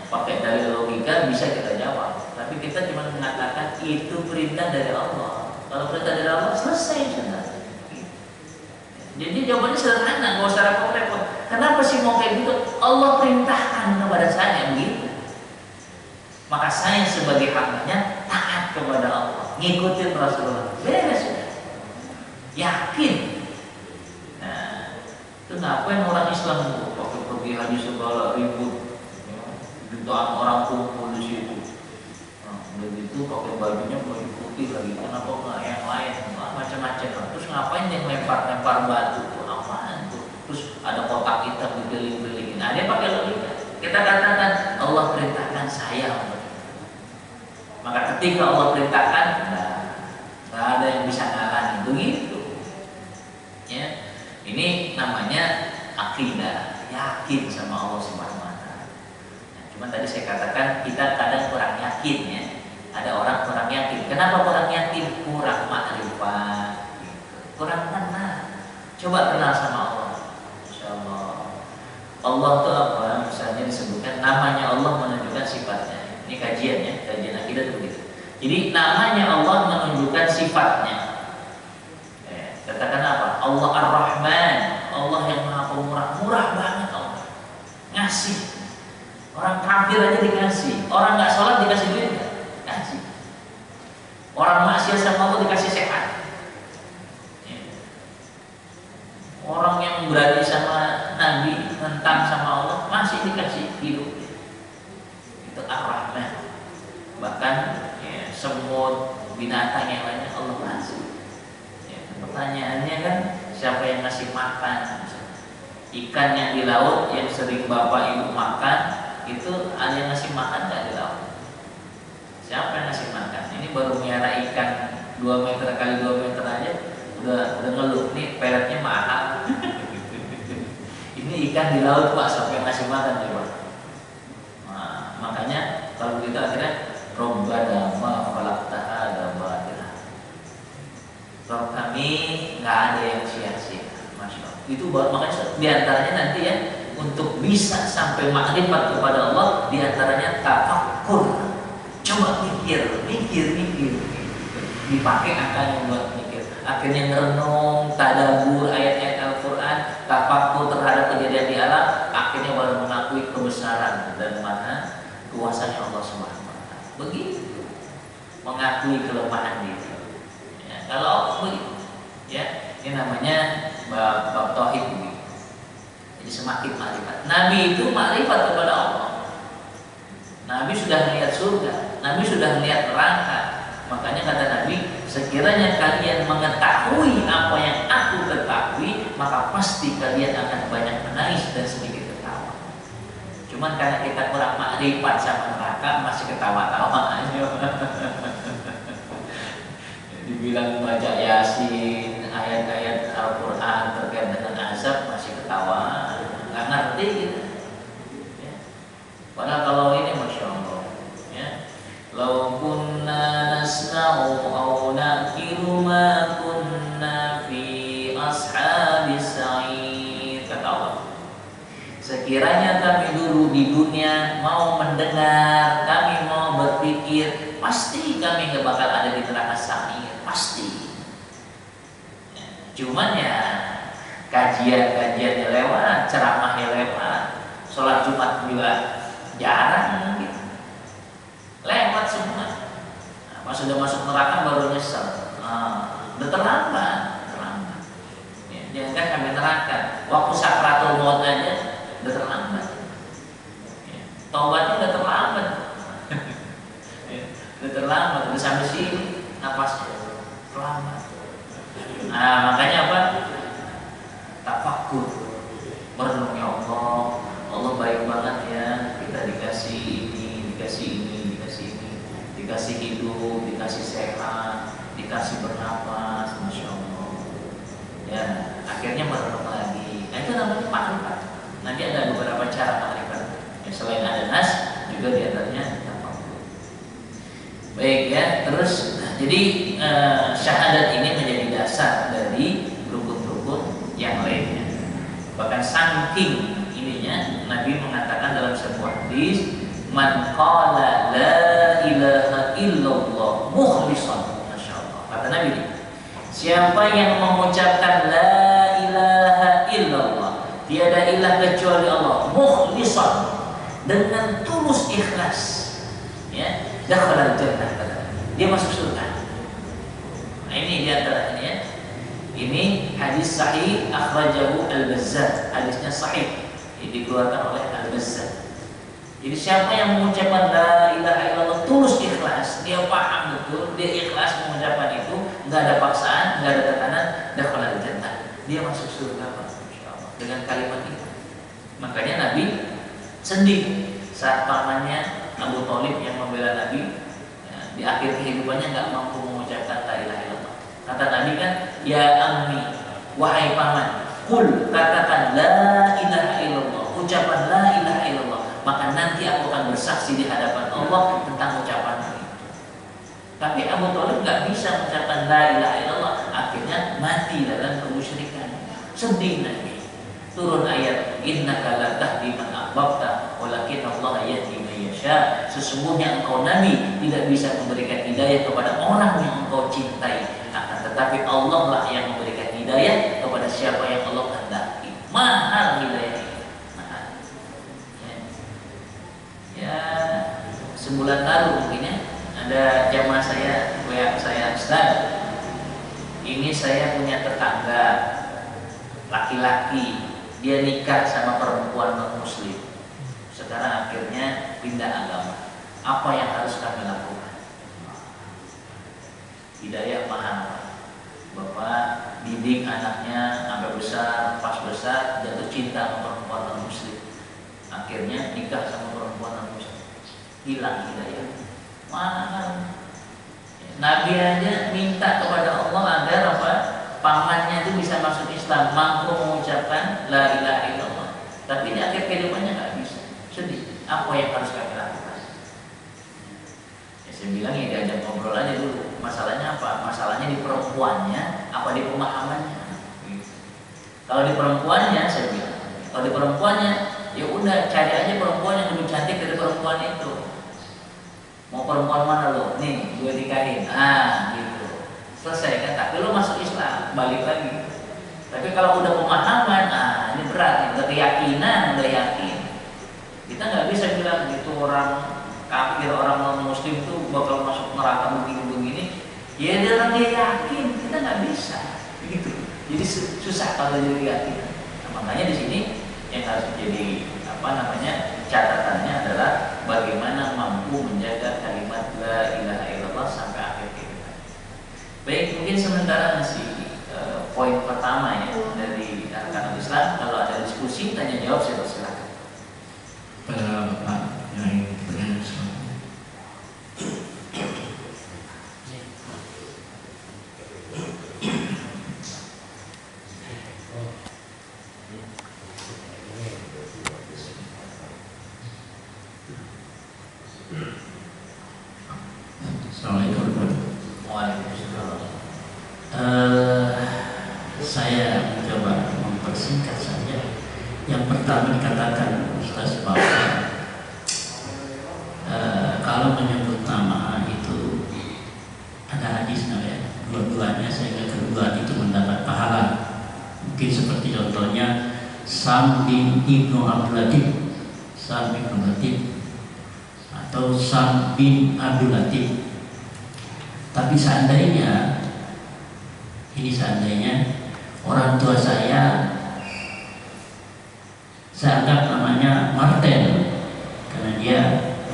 C: pakai dalil logika bisa kita jawab, tapi kita cuma mengatakan itu perintah dari Allah. Kalau perintah dari Allah selesai sudah. Jadi jawabannya sederhana, nggak usah repot-repot. Kenapa sih mau kayak gitu? Allah perintahkan kepada saya begitu. Maka saya sebagai hambanya taat kepada Allah, ngikutin Rasulullah. Beres sudah. Yakin. Nah, itu ngapain orang Islam waktu pergi haji segala ribut, jutaan orang kumpul di situ. Nah, begitu pakai bajunya baju putih lagi, kenapa nggak yang lain? Macam-macam. Terus ngapain yang lempar-lempar batu? Apaan tuh? Terus ada kotak hitam dikeliling-kelilingin. Nah, dia pakai logika. Kita katakan Allah perintahkan saya. Maka ketika Allah perintahkan, nggak ada yang bisa ngalahin. Begitu. Ya, ini namanya akidah, yakin sama Allah Subhanahu Wa Taala. Nah, cuma tadi saya katakan kita kadang kurang yakin ya. Ada orang kurang yakin. Kenapa kurang yakin? Kurang makrifat, kurang kenal. Coba kenal sama Allah. Insya Allah. Allah itu apa? Misalnya disebutkan namanya Allah menunjukkan sifatnya. Ini kajian ya, kajian akidah begitu. Jadi namanya Allah menunjukkan sifatnya. Katakan apa? Allah Ar-Rahman, Allah yang Maha Pemurah, murah banget Allah. Ngasih. Orang kafir aja dikasih. Orang nggak sholat dikasih duit nggak? Kasih. Orang maksiat sama Allah dikasih sehat. Orang yang berani sama Nabi, tentang sama Allah masih dikasih hidup. Itu Ar-Rahman. Bahkan ya, semut, binatang yang lainnya Allah kasih. Pertanyaannya kan siapa yang ngasih makan? Ikan yang di laut yang sering bapak ibu makan itu ada yang ngasih makan nggak di laut? Siapa yang ngasih makan? Ini baru miara ikan 2 meter kali 2 meter aja udah ngeluh nih peletnya mahal. Ini ikan di laut pak, siapa yang ngasih makan coba? Nah, makanya kalau begitu akhirnya Rabbana ma khalaqtaha batila. Rob kami nggak ada yang sia-sia, masya Allah. Itu makanya diantaranya nanti ya untuk bisa sampai makrifat kepada Allah diantaranya tafakkur. Coba mikir, dipakai akalnya buat mikir. Akhirnya merenung, tadabbur ayat-ayat Al-Quran, tafakkur terhadap kejadian di alam. Akhirnya baru mengakui kebesaran dan maha kuasanya Allah Subhanahu Wa Taala. Begitu, mengakui kelemahan diri. Kalau begitu, ya ini namanya bab tauhid begitu. Jadi semakin makrifat. Nabi itu makrifat kepada Allah. Nabi sudah melihat surga, Nabi sudah melihat neraka. Makanya kata Nabi, sekiranya kalian mengetahui apa yang aku ketahui, maka pasti kalian akan banyak menangis dan sedikit ketawa. Cuman karena kita kurang makrifat sama neraka, masih ketawa-tawa aja. Dibilang baca Yasin, ayat-ayat Al-Quran terkait dengan azab masih ketawa, nggak ngerti gitu. Ya. Padahal kalau ini masya Allah, ya, lau kunna nasma'u aw naqilu ma kunna fi ashabis sa'id, kata Allah. Sekiranya kami dulu di dunia mau mendengar, kami mau berpikir, pasti kami nggak bakal ada di neraka sa'id. Pasti. Ya, cuman ya kajian-kajiannya lewat, ceramahnya lewat, sholat Jumat juga jarang gitu. Lewat semua. Nah, pas sudah masuk neraka baru nyesel. Udah terlambat. Ya, jangan sampai neraka. Waktu sakratul maut aja udah terlambat. Ya, taubatnya udah terlambat. Ya, udah terlambat. Udah sampai sini napasnya. Selamat. Nah, makanya apa? Tafakkur. Merenung ya Allah. Allah baik banget ya. Kita dikasih ini, dikasih hidup, dikasih sehat, dikasih bernapas, masya Allah. Ya, akhirnya merenung lagi. Nah, itu namanya makrifat. Nanti ada beberapa cara makrifat. Ya, selain ada nas, juga diantaranya tafakkur. Baik ya, terus. Jadi syahadat ini menjadi dasar dari rukun-rukun yang lainnya. Bahkan saking ininya Nabi mengatakan dalam sebuah hadis, man qala la ilaha illallah mukhlishan, masyaallah. Kata Nabi, siapa yang mengucapkan la ilaha illallah tiada ilah kecuali Allah, mukhlishan, dengan tulus ikhlas, ya, dakhala al-jannah, dia masuk surga. Nah, ini diantaranya ya. Ini hadis sahih akhrajahu al-Bazzar, hadisnya sahih, dikeluarkan oleh al-Bazzar. Jadi siapa yang mengucapkan la ilaha illallah tulus ikhlas, dia paham betul, dia ikhlas mengucapkan itu, nggak ada paksaan, nggak ada tekanan, dakhala al-jannah, dia masuk surga, insyaallah, dengan kalimat itu. Makanya Nabi sedih saat pamannya Abu Thalib yang membela Nabi, ya, di akhir kehidupannya nggak mampu mengucapkan la ilaha illallah. Kata Nabi kan, ya ammi, wahai paman, kul, katakan la ilaha illallah, ucapan la ilaha illallah, maka nanti aku akan bersaksi di hadapan Allah tentang ucapan itu. Tapi Abu Thalib nggak bisa mengucapkan la ilaha illallah, akhirnya mati dalam kemusyrikan. Sedih Nabi. Turun ayat, innaka la tahdi man ahbabta walakin Allah yahdi man yasha. Sesungguhnya engkau Nabi tidak bisa memberikan hidayah kepada orang yang engkau cintai, akan tetapi Allah lah yang memberikan hidayah kepada siapa yang Allah kehendaki. Mahal hidayah ini. Mahal. Ya, sebulan lalu mungkin ya, ada jamaah saya, WA saya, Ustaz, ini saya punya tetangga laki-laki, dia nikah sama perempuan non-muslim, sekarang akhirnya pindah agama. Apa yang harus kami lakukan? Hidayah mahal. Bapak didik anaknya sampai besar, pas besar jatuh cinta sama perempuan non-muslim, akhirnya nikah sama perempuan non-muslim, hilang hidayah. Mahal. Nabi aja minta kepada Allah agar apa? Pamannya itu bisa masuk Islam, mampu mengucapkan la ilaha illallah. Tapi di akhir kehidupannya nggak bisa. Sedih. Apa yang harus kami lakukan? Ya, saya bilang ya diajak ngobrol aja dulu. Masalahnya apa? Masalahnya di perempuannya, apa di pemahamannya? Kalau di perempuannya, saya bilang, kalau di perempuannya, ya udah cari aja perempuan yang lebih cantik dari perempuan itu. Mau perempuan mana lo? Nih, gue nikahin. Gitu. Selesai kan? Tapi lo masuk Islam, balik lagi. Tapi kalau udah pemahaman, ini berat. Udah keyakinan, udah yakin. Kita nggak bisa bilang itu orang kafir, orang non muslim itu bakal masuk neraka begini-begini. Ya dia yakin, kita nggak bisa. Gitu. Jadi susah kalau jadi yakin. Nah, makanya di sini yang harus menjadi catatannya adalah bagaimana mampu menjaga kalimat la ilaha illallah sampai akhir kehidupan. Baik, mungkin sementara masih poin pertama ya dari arkanul Islam. Kalau ada diskusi, tanya jawab, saya persilakan.
A: Pada Bapak yang ingin bertanya sesuatu. Assalamualaikum warahmatullahi wabarakatuh. Saya mencoba mempersingkat saja. Yang pertama dikatakan Ustaz bahwa kalau menyebut nama itu ada hadisnya ya, dua-duanya sehingga kedua itu mendapat pahala. Mungkin seperti contohnya Sam bin Ibnu Abdul Latif, Sam bin Abdul Latif, atau Sam bin Abdul Latif. Tapi seandainya orang tua saya anggap namanya Martin karena dia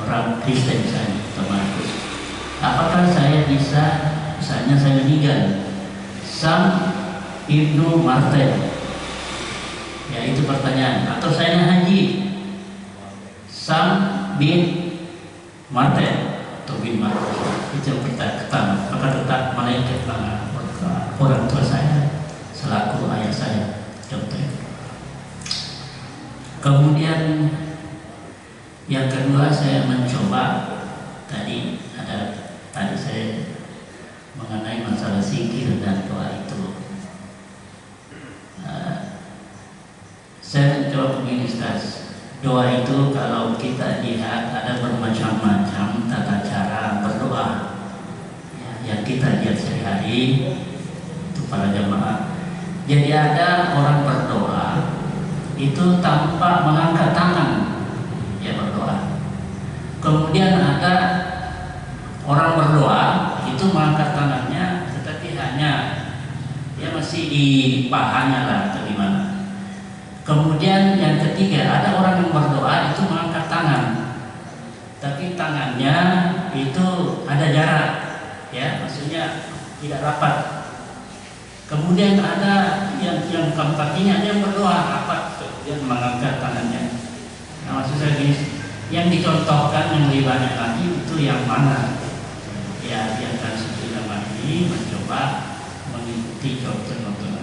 A: orang Kristen misalnya, atau Markus. Apakah saya bisa, misalnya saya meninggal, Sam Ibnu Martin? Ya itu pertanyaan. Atau saya haji, Sam bin Martin atau bin Markus. Itu yang pertama. Maka tetap malaikat orang tua saya selaku ayah saya, contohnya. Kemudian yang kedua saya mencoba tadi saya mengenai masalah zikir dan doa itu. Saya mencoba begini Ustaz, doa itu kalau kita lihat ada bermacam-macam tata cara berdoa ya, yang kita lihat sehari-hari itu para jamaah. Jadi ada orang berdoa
D: itu tanpa mengangkat tangan ya berdoa. Kemudian ada orang berdoa itu mengangkat tangannya tetapi hanya ya masih di pahanya lah atau di mana. Kemudian yang ketiga ada orang yang berdoa itu mengangkat tangan tapi tangannya itu ada jarak ya, maksudnya tidak rapat. Kemudian ada yang keempat ini ada yang berdoa rapat kemudian mengangkat tangannya. Nah, maksud saya gini, yang dicontohkan yang lebih banyak lagi itu yang mana? Ya, yang kan selama ini mencoba mengikuti contoh-contoh.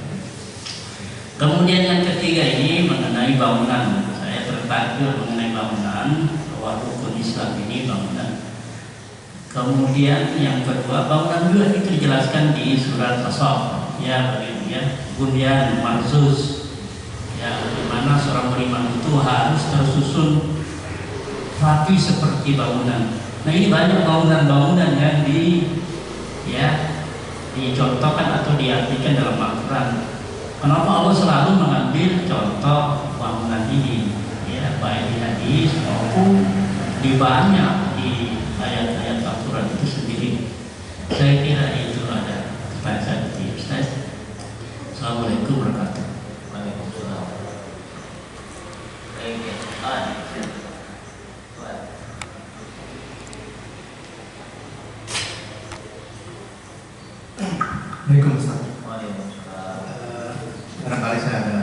D: Kemudian yang ketiga ini mengenai bangunan. Saya tertarik mengenai bangunan, bahwa rukun Islam ini bangunan. Kemudian yang kedua, bangunan juga itu dijelaskan di surat As-Saff. Ya, bagaimana bunyan marsus. Ya, bagaimana seorang beriman itu harus tersusun rapi seperti bangunan. Nah, ini banyak bangunan-bangunan yang dicontohkan atau diartikan dalam Al-Quran. Kenapa Allah selalu mengambil contoh bangunan ini? Ya, baik di hadis maupun di banyak di ayat-ayat Al-Quran itu sendiri. Saya kira itu ada kepada saya di Ustaz. Assalamualaikum warahmatullahi wabarakatuh.
C: Waalaikumsalam.
E: Assalamualaikum Ustaz.
C: Waalaikumsalam.
E: Barangkali saya ada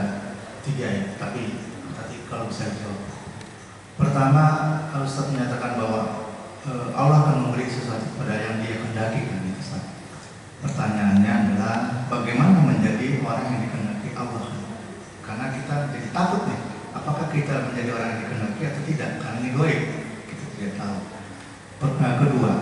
E: 3 ya, tapi nanti kalau bisa dijawab. Pertama, Ustaz menyatakan bahwa Allah akan memberi sesuatu kepada yang Dia kehendaki kan, Ustaz. Pertanyaannya adalah bagaimana menjadi orang yang dikehendaki Allah? Karena kita jadi takut nih, apakah kita menjadi orang yang dikehendaki atau tidak? Karena ini goib, kita tidak tahu. Kedua,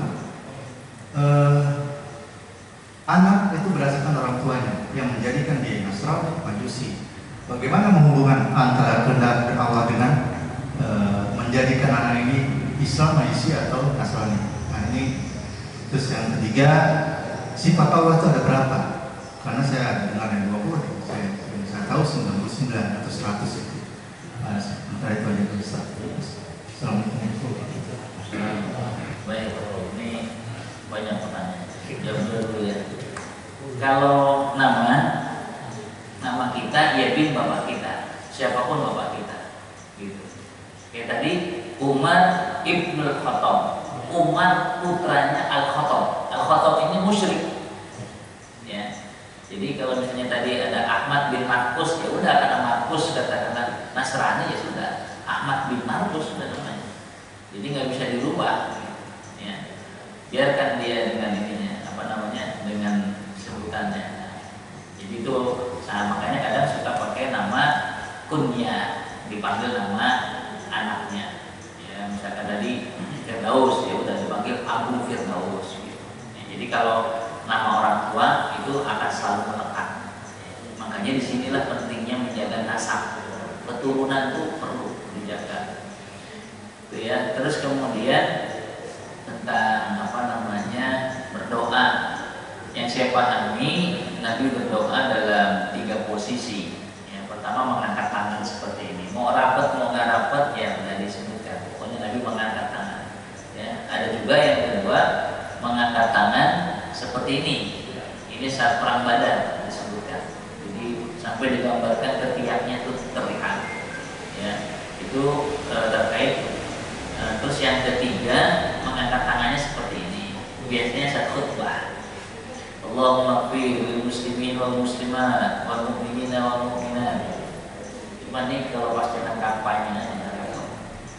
E: anak itu berdasarkan orang tuanya yang menjadikan dia Nasrani, Majusi. Bagaimana menghubungkan antara kehendak Allah dengan menjadikan anak ini Islam, Majusi atau Nasrani? Nah ini. Terus yang ketiga, sifat Allah itu ada berapa? Karena saya dengar yang 20, saya tahu 99 atau 100 itu. Sementara itu aja Ustaz. Assalamualaikum.
C: Baik, ini banyak pertanyaan. Jawab dulu ya. Kalau nama kita ya bin bapak kita, siapapun bapak kita, gitu. Kayak tadi Umar ibnul Khattab, Umar putranya Al-Khattab. Al-Khattab ini musyrik, ya. Jadi kalau misalnya tadi ada Ahmad bin Markus, ya udah karena Markus katakanlah Nasrani ya sudah Ahmad bin Markus sudah namanya. Jadi nggak bisa dirubah, ya. Biarkan dia dengan ininya, dengan sebutannya. Jadi itu makanya kadang suka pakai nama kunyah, dipanggil nama anaknya. Ya, misalkan tadi Firdaus, ya udah dipanggil Abu Firdaus. Gitu. Ya, jadi kalau nama orang tua itu akan selalu melekat. Makanya disinilah pentingnya menjaga nasab, keturunan itu perlu dijaga. Itu ya. Terus kemudian tentang berdoa. Yang saya pahami, Nabi berdoa dalam 3 posisi. Yang pertama mengangkat tangan seperti ini. Mau rapat mau nggak rapat ya sudah disebutkan. Pokoknya Nabi mengangkat tangan. Ya, ada juga yang kedua mengangkat tangan seperti ini. Ini saat perang Badar disebutkan. Jadi sampai digambarkan ketiaknya itu terlihat. Ya, itu terkait. Terus yang ketiga mengangkat tangannya seperti ini. Biasanya saat khutbah. Allahumma ighfir lil muslimin wal muslimat wal mu'minina wal mu'minat. Cuma nih kalau pas dengan kampanye 0102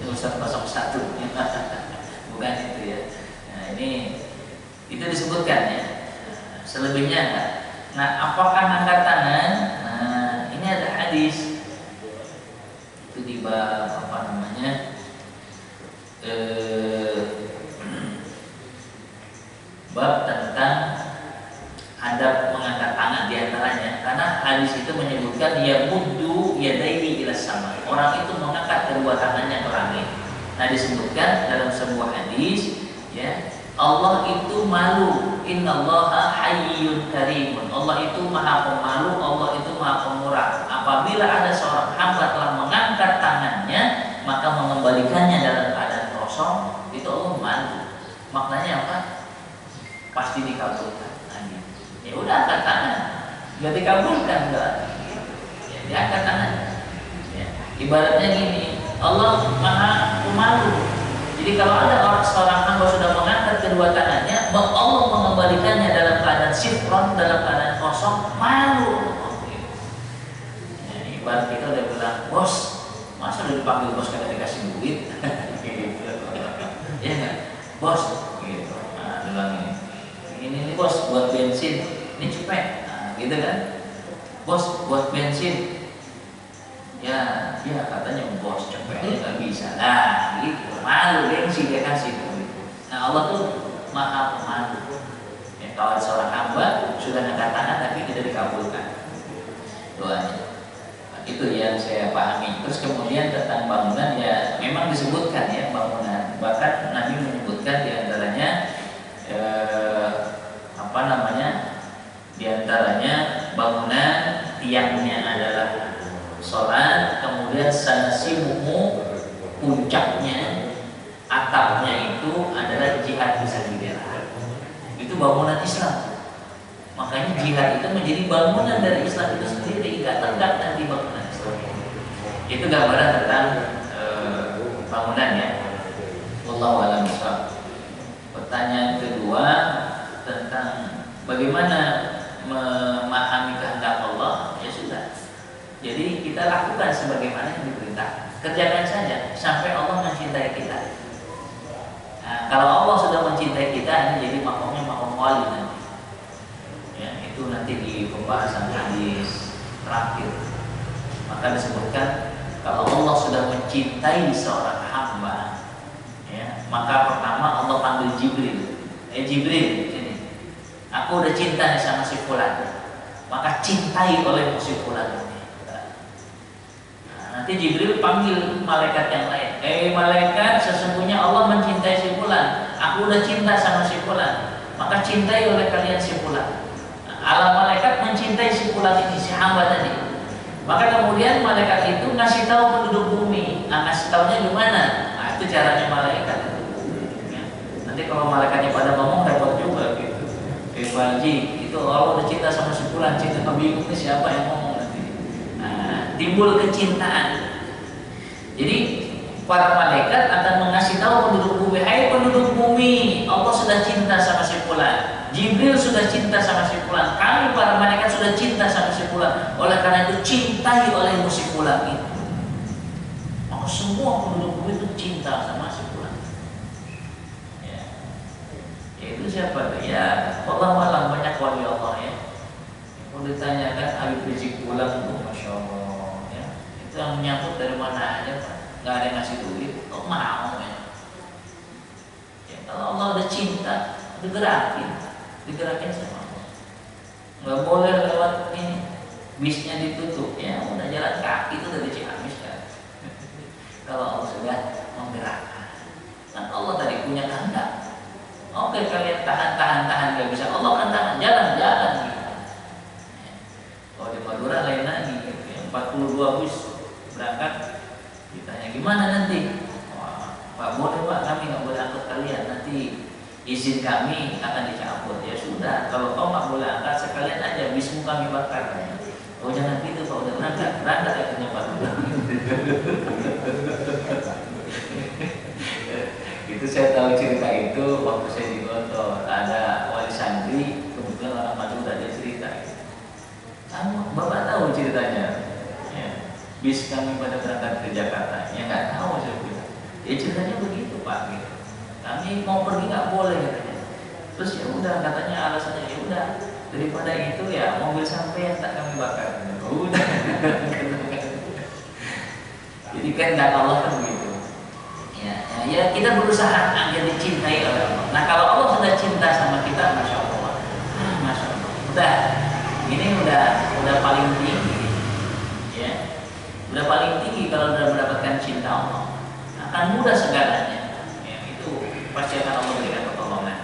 C: Ustaz 01 bukan itu ya. Nah ini itu disebutkan ya. Selebihnya enggak. Nah apakah angkat tangan? Nah ini ada hadis itu di bab bab tentang adab mengangkat tangan diantaranya, karena hadis itu menyebutkan ya muddu yadaihi ila sama, orang itu mengangkat kedua tangannya ke langit. Nah disebutkan dalam sebuah hadis ya Allah itu malu. Innallaha hayyun karimun. Allah itu maha pemalu, Allah itu maha pemurah. Apabila ada seorang hamba telah mengangkat tangannya, maka mengembalikannya dalam keadaan kosong, itu Allah malu. Maknanya apa? Pasti dikabulkan. Ya udah, angkat tangan, nggak dikabulkan, enggak. Ya, diangkat tangan. Ya. Ibaratnya gini, Allah maha pemalu. Jadi kalau ada seorang hamba sudah mengangkat kedua tangannya, Allah mengembalikannya dalam keadaan sifron, dalam keadaan kosong, malu. Ya, ibarat kita udah bilang, bos, masa udah dipanggil bos karena dikasih duit? Ya nggak, bos, gitu. Nah, bilang ini bos buat bensin, ini cepet, nah, gitu kan? Bos buat bensin. Ya katanya bos cepet nggak bisa lah, gitu. Malu gengsi dia kasih duit. Nah Allah tuh maha pemalu. Ya, kalau ada seorang hamba sudah angkat tangan tapi tidak dikabulkan doanya. Nah, itu yang saya pahami. Terus kemudian tentang bangunan, ya memang disebutkan ya bangunan. Bahkan Nabi menyebutkan diantaranya diantaranya bangunan tiangnya adalah sholat, kemudian sanasimuhu puncaknya, atapnya itu adalah jihad fisabilillah. Itu bangunan Islam. Makanya jihad itu menjadi bangunan dari Islam itu sendiri, nggak tegak nanti bangunan Islam. Itu gambaran tentang bangunan ya. Wallahu a'lam bishawab. Pertanyaan kedua tentang bagaimana memahami kehendak Allah, ya sudah. Jadi kita lakukan sebagaimana yang diperintah. Kerjakan saja sampai Allah mencintai kita. Nah, kalau Allah sudah mencintai kita, ini jadi makomnya makom wali nanti. Ya, itu nanti di pembahasan hadis terakhir. Maka disebutkan kalau Allah sudah mencintai seorang hamba, ya, maka pertama Allah panggil Jibril. Jibril, sini. Aku udah cinta nih sama si fulan. Maka cintai oleh si fulan ini. Nanti Jibril panggil malaikat yang lain. Malaikat, sesungguhnya Allah mencintai si fulan. Aku udah cinta sama si fulan. Maka cintai oleh kalian si fulan. Alam malaikat mencintai si fulan ini, si hamba tadi. Maka kemudian malaikat itu ngasih tahu penduduk bumi. Nah, ngasih tahunya gimana? Nah, itu caranya malaikat. Ya. Nanti kalau malaikatnya pada ngomong repot juga gitu. Balji, itu Allah udah cinta sama si fulan, cinta bingung nih siapa yang ngomong nanti. Nah, timbul kecintaan. Jadi para malaikat akan mengasih tahu penduduk bumi, hai penduduk bumi, Allah sudah cinta sama si fulan. Jibril sudah cinta sama si fulan. Kami para malaikat sudah cinta sama si fulan. Oleh karena itu cintai oleh si fulan itu. Maka semua penduduk bumi itu cinta sama si fulan. Itu siapa? Ya Allah malam banyak wali Allah ya. Kalau ditanyakan Habib Rizik pulang tuh, masya Allah ya. Itu yang menyambut dari mana aja Pak. Nggak ada yang ngasih duit, kok mau ya. Ya kalau Allah udah cinta, digerakin sama Allah. Nggak boleh lewat ini, bisnya ditutup ya, udah jalan kaki itu dari Ciamis kan. Kalau Allah sudah menggerakkan, kan Allah tadi punya kehendak. Oke, kalian tahan gak bisa. Allah kan tahan, jalan gitu. Kalau di Madura lain lagi gitu. 42 bus berangkat, ditanya gimana nanti? Wah, Pak boleh Pak, kami gak boleh angkut kalian, nanti izin kami akan dicabut. Ya sudah, kalau kau gak boleh angkat, sekalian aja bismu kami bakar. Oh jangan gitu Pak, udah berangkat akhirnya Pak. Itu saya tahu cerita itu waktu saya di Gontor, ada wali santri, kemudian orang Madura dia cerita. Kamu bapak tahu ceritanya? Ya, bis kami pada berangkat ke Jakarta, ya nggak tahu saya bilang. Ya ceritanya begitu Pak. Gitu. Kami mau pergi nggak boleh katanya. Terus ya udah katanya alasannya ya udah daripada itu ya mobil sampai tak kami bakar. Udah. Jadi kan nggak Allah kan begitu. Ya kita berusaha agar dicintai oleh Allah. Nah kalau Allah sudah cinta sama kita, masya Allah, masya Allah. Ini udah paling tinggi, ya. Udah paling tinggi kalau sudah mendapatkan cinta Allah, akan mudah segalanya. Ya, itu pasti akan Allah berikan pertolongan.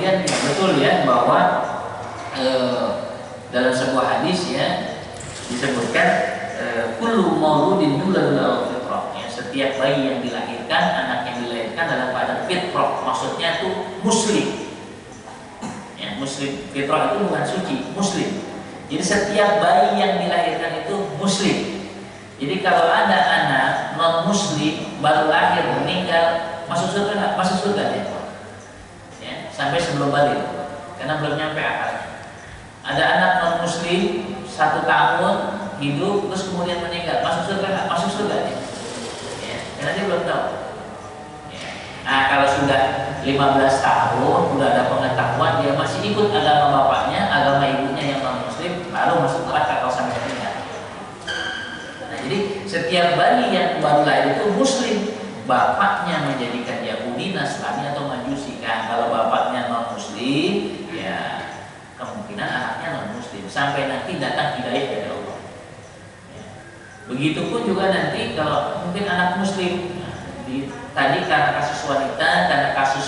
C: kemudian ya, betul ya bahwa dalam sebuah hadis ya disebutkan kullu mauludin yuladu ala fitrah, ya, setiap bayi yang dilahirkan, anak yang dilahirkan dalam keadaan fitrah, maksudnya itu muslim. Ya, muslim, fitrah itu bukan suci, muslim. Jadi setiap bayi yang dilahirkan itu muslim. Jadi kalau ada anak non muslim baru lahir meninggal, masuk surga nggak? Masuk surga dia. Ya, sampai sebelum balik, karena belum nyampe akalnya. Ada anak non muslim 1 tahun hidup terus kemudian meninggal, masuk surga nggak? Masuk surga dia. Ya, karena dia belum tahu. Ya. Nah kalau sudah 15 tahun, sudah ada pengetahuan, dia masih ikut agama bapaknya, agama ibunya yang non muslim, baru masuk neraka kalau sampai meninggal. Nah jadi setiap bayi yang baru lahir itu muslim, bapaknya menjadikan Yahudi, Nasrani atau Majusi. Kan kalau bapaknya non muslim, ya kemungkinan anaknya non muslim sampai nanti datang hidayah dari Allah. Ya. Begitupun juga nanti kalau mungkin anak muslim, tadi karena kasus wanita, karena kasus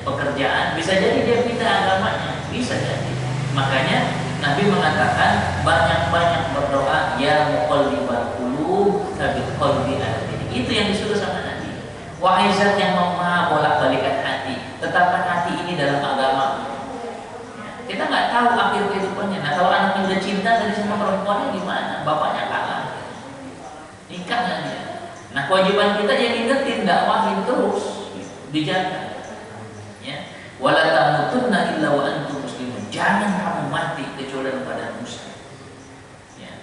C: pekerjaan, bisa jadi dia pindah agamanya, bisa jadi. Makanya Nabi mengatakan banyak-banyak berdoa, ya muqallibal qulub tsabbit qalbi ala dinik. Itu yang disuruh sama Nabi. Wahai zat yang maha bolak-balikan hati, tetapkan hati ini dalam agama. Ya, kita nggak tahu akhir kehidupannya. Nah kalau anaknya udah cinta dari sama perempuannya gimana? Bapaknya kalah, nikah nggak dia? Nah kewajiban kita yang ingetin, dakwahin terus, dijaga. Ya, wala tamutunna illa wa antum muslimun. Jangan kamu mati kecuali dalam keadaan muslim. Ya,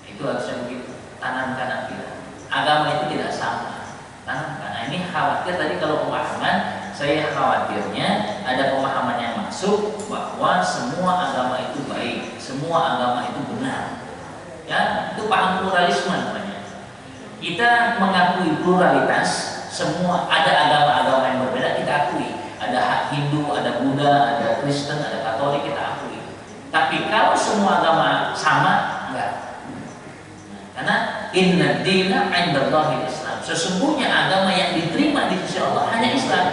C: itu harusnya begitu. Tanamkan akidah. Agama itu tidak sama. Tanamkan. Nah, ini khawatir tadi kalau pemahaman, saya khawatirnya ada pemahaman yang masuk bahwa semua agama itu baik, semua agama itu benar. Ya, itu paham pluralisme namanya. Kita mengakui pluralitas, semua ada agama-agama yang berbeda kita akui. Ada Hindu, ada Buddha, ada Kristen, ada Katolik, kita akui. Tapi kalau semua agama sama, enggak. Karena inna dina 'indallahi Islam. Sesungguhnya agama yang diterima di sisi Allah hanya Islam.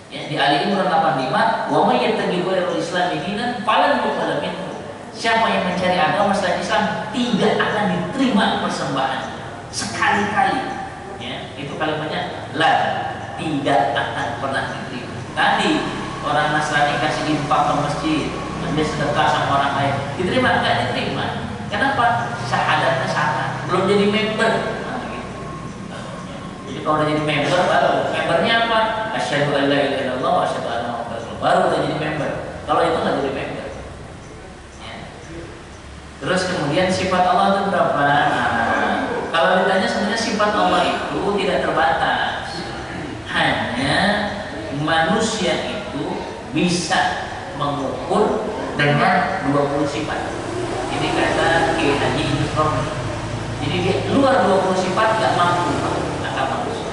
C: Ya, di Ali Imran 85, wa may yattaqi ghairal islami dinan falan yuqbal minhu. Siapa yang mencari agama selain Islam tidak akan diterima persembahan sekali-kali. Ya, itu kalimatnya la, tidak akan pernah diterima. Tadi orang Nasrani kasih infak ke masjid, dia sedekah sama orang lain, diterima enggak? Diterima. Kenapa? Syahadatnya sama, belum jadi member. Nah, gitu. Jadi kalau udah jadi member, baru membernya apa? Asyhadu an la ilaha illallah wa asyhadu anna muhammadar rasulullah. Baru udah jadi member. Kalau itu nggak jadi member. Ya. Terus kemudian sifat Allah itu berapa? Nah, kalau ditanya sebenarnya sifat Allah itu tidak terbatas. Hanya manusia itu bisa mengukur dengan 20 sifat. Ini kata Kiai Haji Ibrahim. Jadi dia luar 20 sifat gak mampu akal manusia.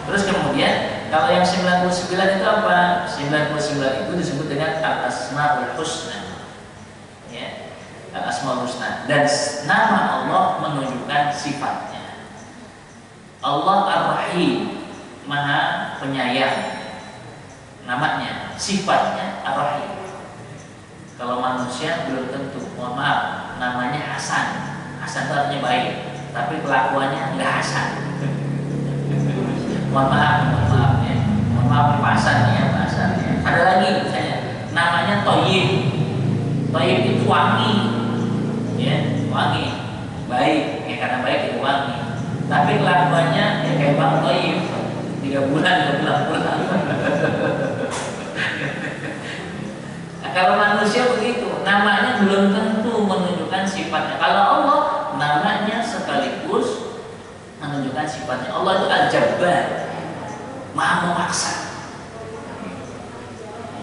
C: Terus kemudian kalau yang 99 itu apa? 99 itu disebut dengan Al-Asmaul Husna. Ya, Al-Asmaul Husna. Dan nama Allah menunjukkan sifatnya. Allah Ar-Rahim, Maha Penyayang. Namanya, sifatnya Ar-Rahim. Kalau manusia belum tentu, mohon maaf, namanya Hasan. Hasan itu artinya baik, tapi kelakuannya enggak Hasan. Mohon maaf ya. Mohon maaf Pak Hasan ya, Pak Hasan ya. Ada lagi misalnya, namanya Thayyib. Thayyib itu wangi, ya, wangi, baik, ya karena baik itu wangi. Tapi kelakuannya ya kayak Bang Thayyib, 3 bulan udah pulang-pulang. Kalau manusia begitu, namanya belum tentu menunjukkan sifatnya. Kalau Allah, namanya sekaligus menunjukkan sifatnya. Allah itu Al-Jabbar, Maha memaksa.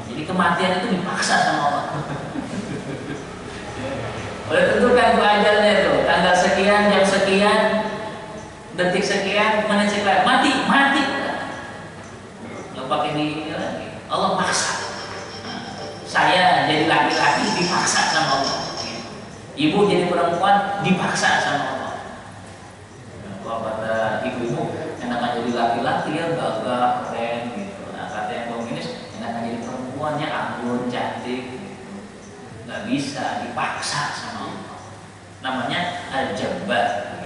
C: Jadi kematian itu dipaksa sama Allah. Boleh tentukan ajalnya itu, tanggal sekian, jam sekian, detik sekian, menit sekian, mati. Nggak pakai ini lagi. Allah maksa. Saya jadi laki-laki dipaksa sama Allah. Ibu jadi perempuan dipaksa sama Allah. Kalau pada ibu-ibu enakan jadi laki-laki ya gagah, keren gitu. semuanya anggun, cantik, nggak bisa dipaksa sama Allah. Namanya al-jabbar.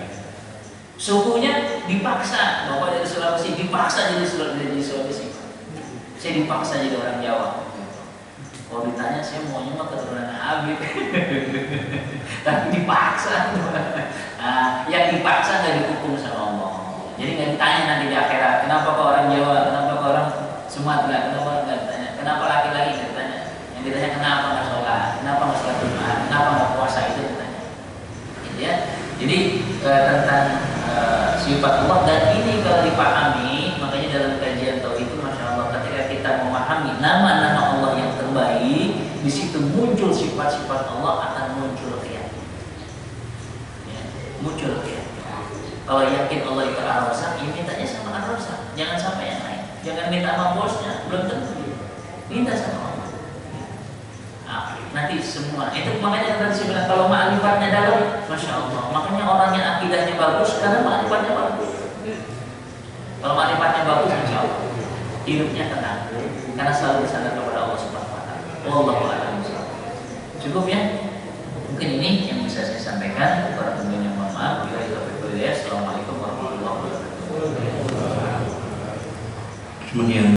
C: Sukunya dipaksa, bapak dari Sulawesi dipaksa jadi Sulawesi. Saya dipaksa jadi orang Jawa. Kalau ditanya saya maunya mah keturunan Habib, tapi dipaksa. Nah, yang dipaksa nggak dihukum sama Allah. Jadi nggak ditanya nanti di akhirat, kenapa kau orang Jawa, kenapa kau orang Sumatera, kenapa nggak ditanya, kenapa laki-laki nggak ditanya. Yang ditanya kenapa nggak sholat, kenapa nggak sholat Jumat, kenapa nggak puasa, itu ditanya. Gitu ya. Jadi tentang sifat Allah, dan ini kalau dipahami, makanya dalam kajian tauhid itu masya Allah, ketika kita memahami nama-nama Allah yang terbaik, di situ muncul sifat-sifat Allah, akan muncul keyakinan. Ya, muncul keyakinan. Kalau yakin Allah itu Ar-Razzaq, ya mintanya sama Ar-Razzaq, jangan sama yang lain. Jangan minta sama bosnya, belum tentu. Minta sama Allah. Nah, nanti semua itu makanya tadi saya bilang kalau ma'rifatnya dalam, masya Allah. Makanya orang yang akidahnya bagus karena ma'rifatnya bagus. Kalau ma'rifatnya bagus, insya Allah hidupnya tenang karena selalu bersandar kepada Allah Subhanahu Wa Taala. Wallahu a'lam. Cukup ya. Mungkin ini yang bisa saya sampaikan. Para pembina mohon maaf. Assalamualaikum warahmatullahi wabarakatuh.
A: Kemudian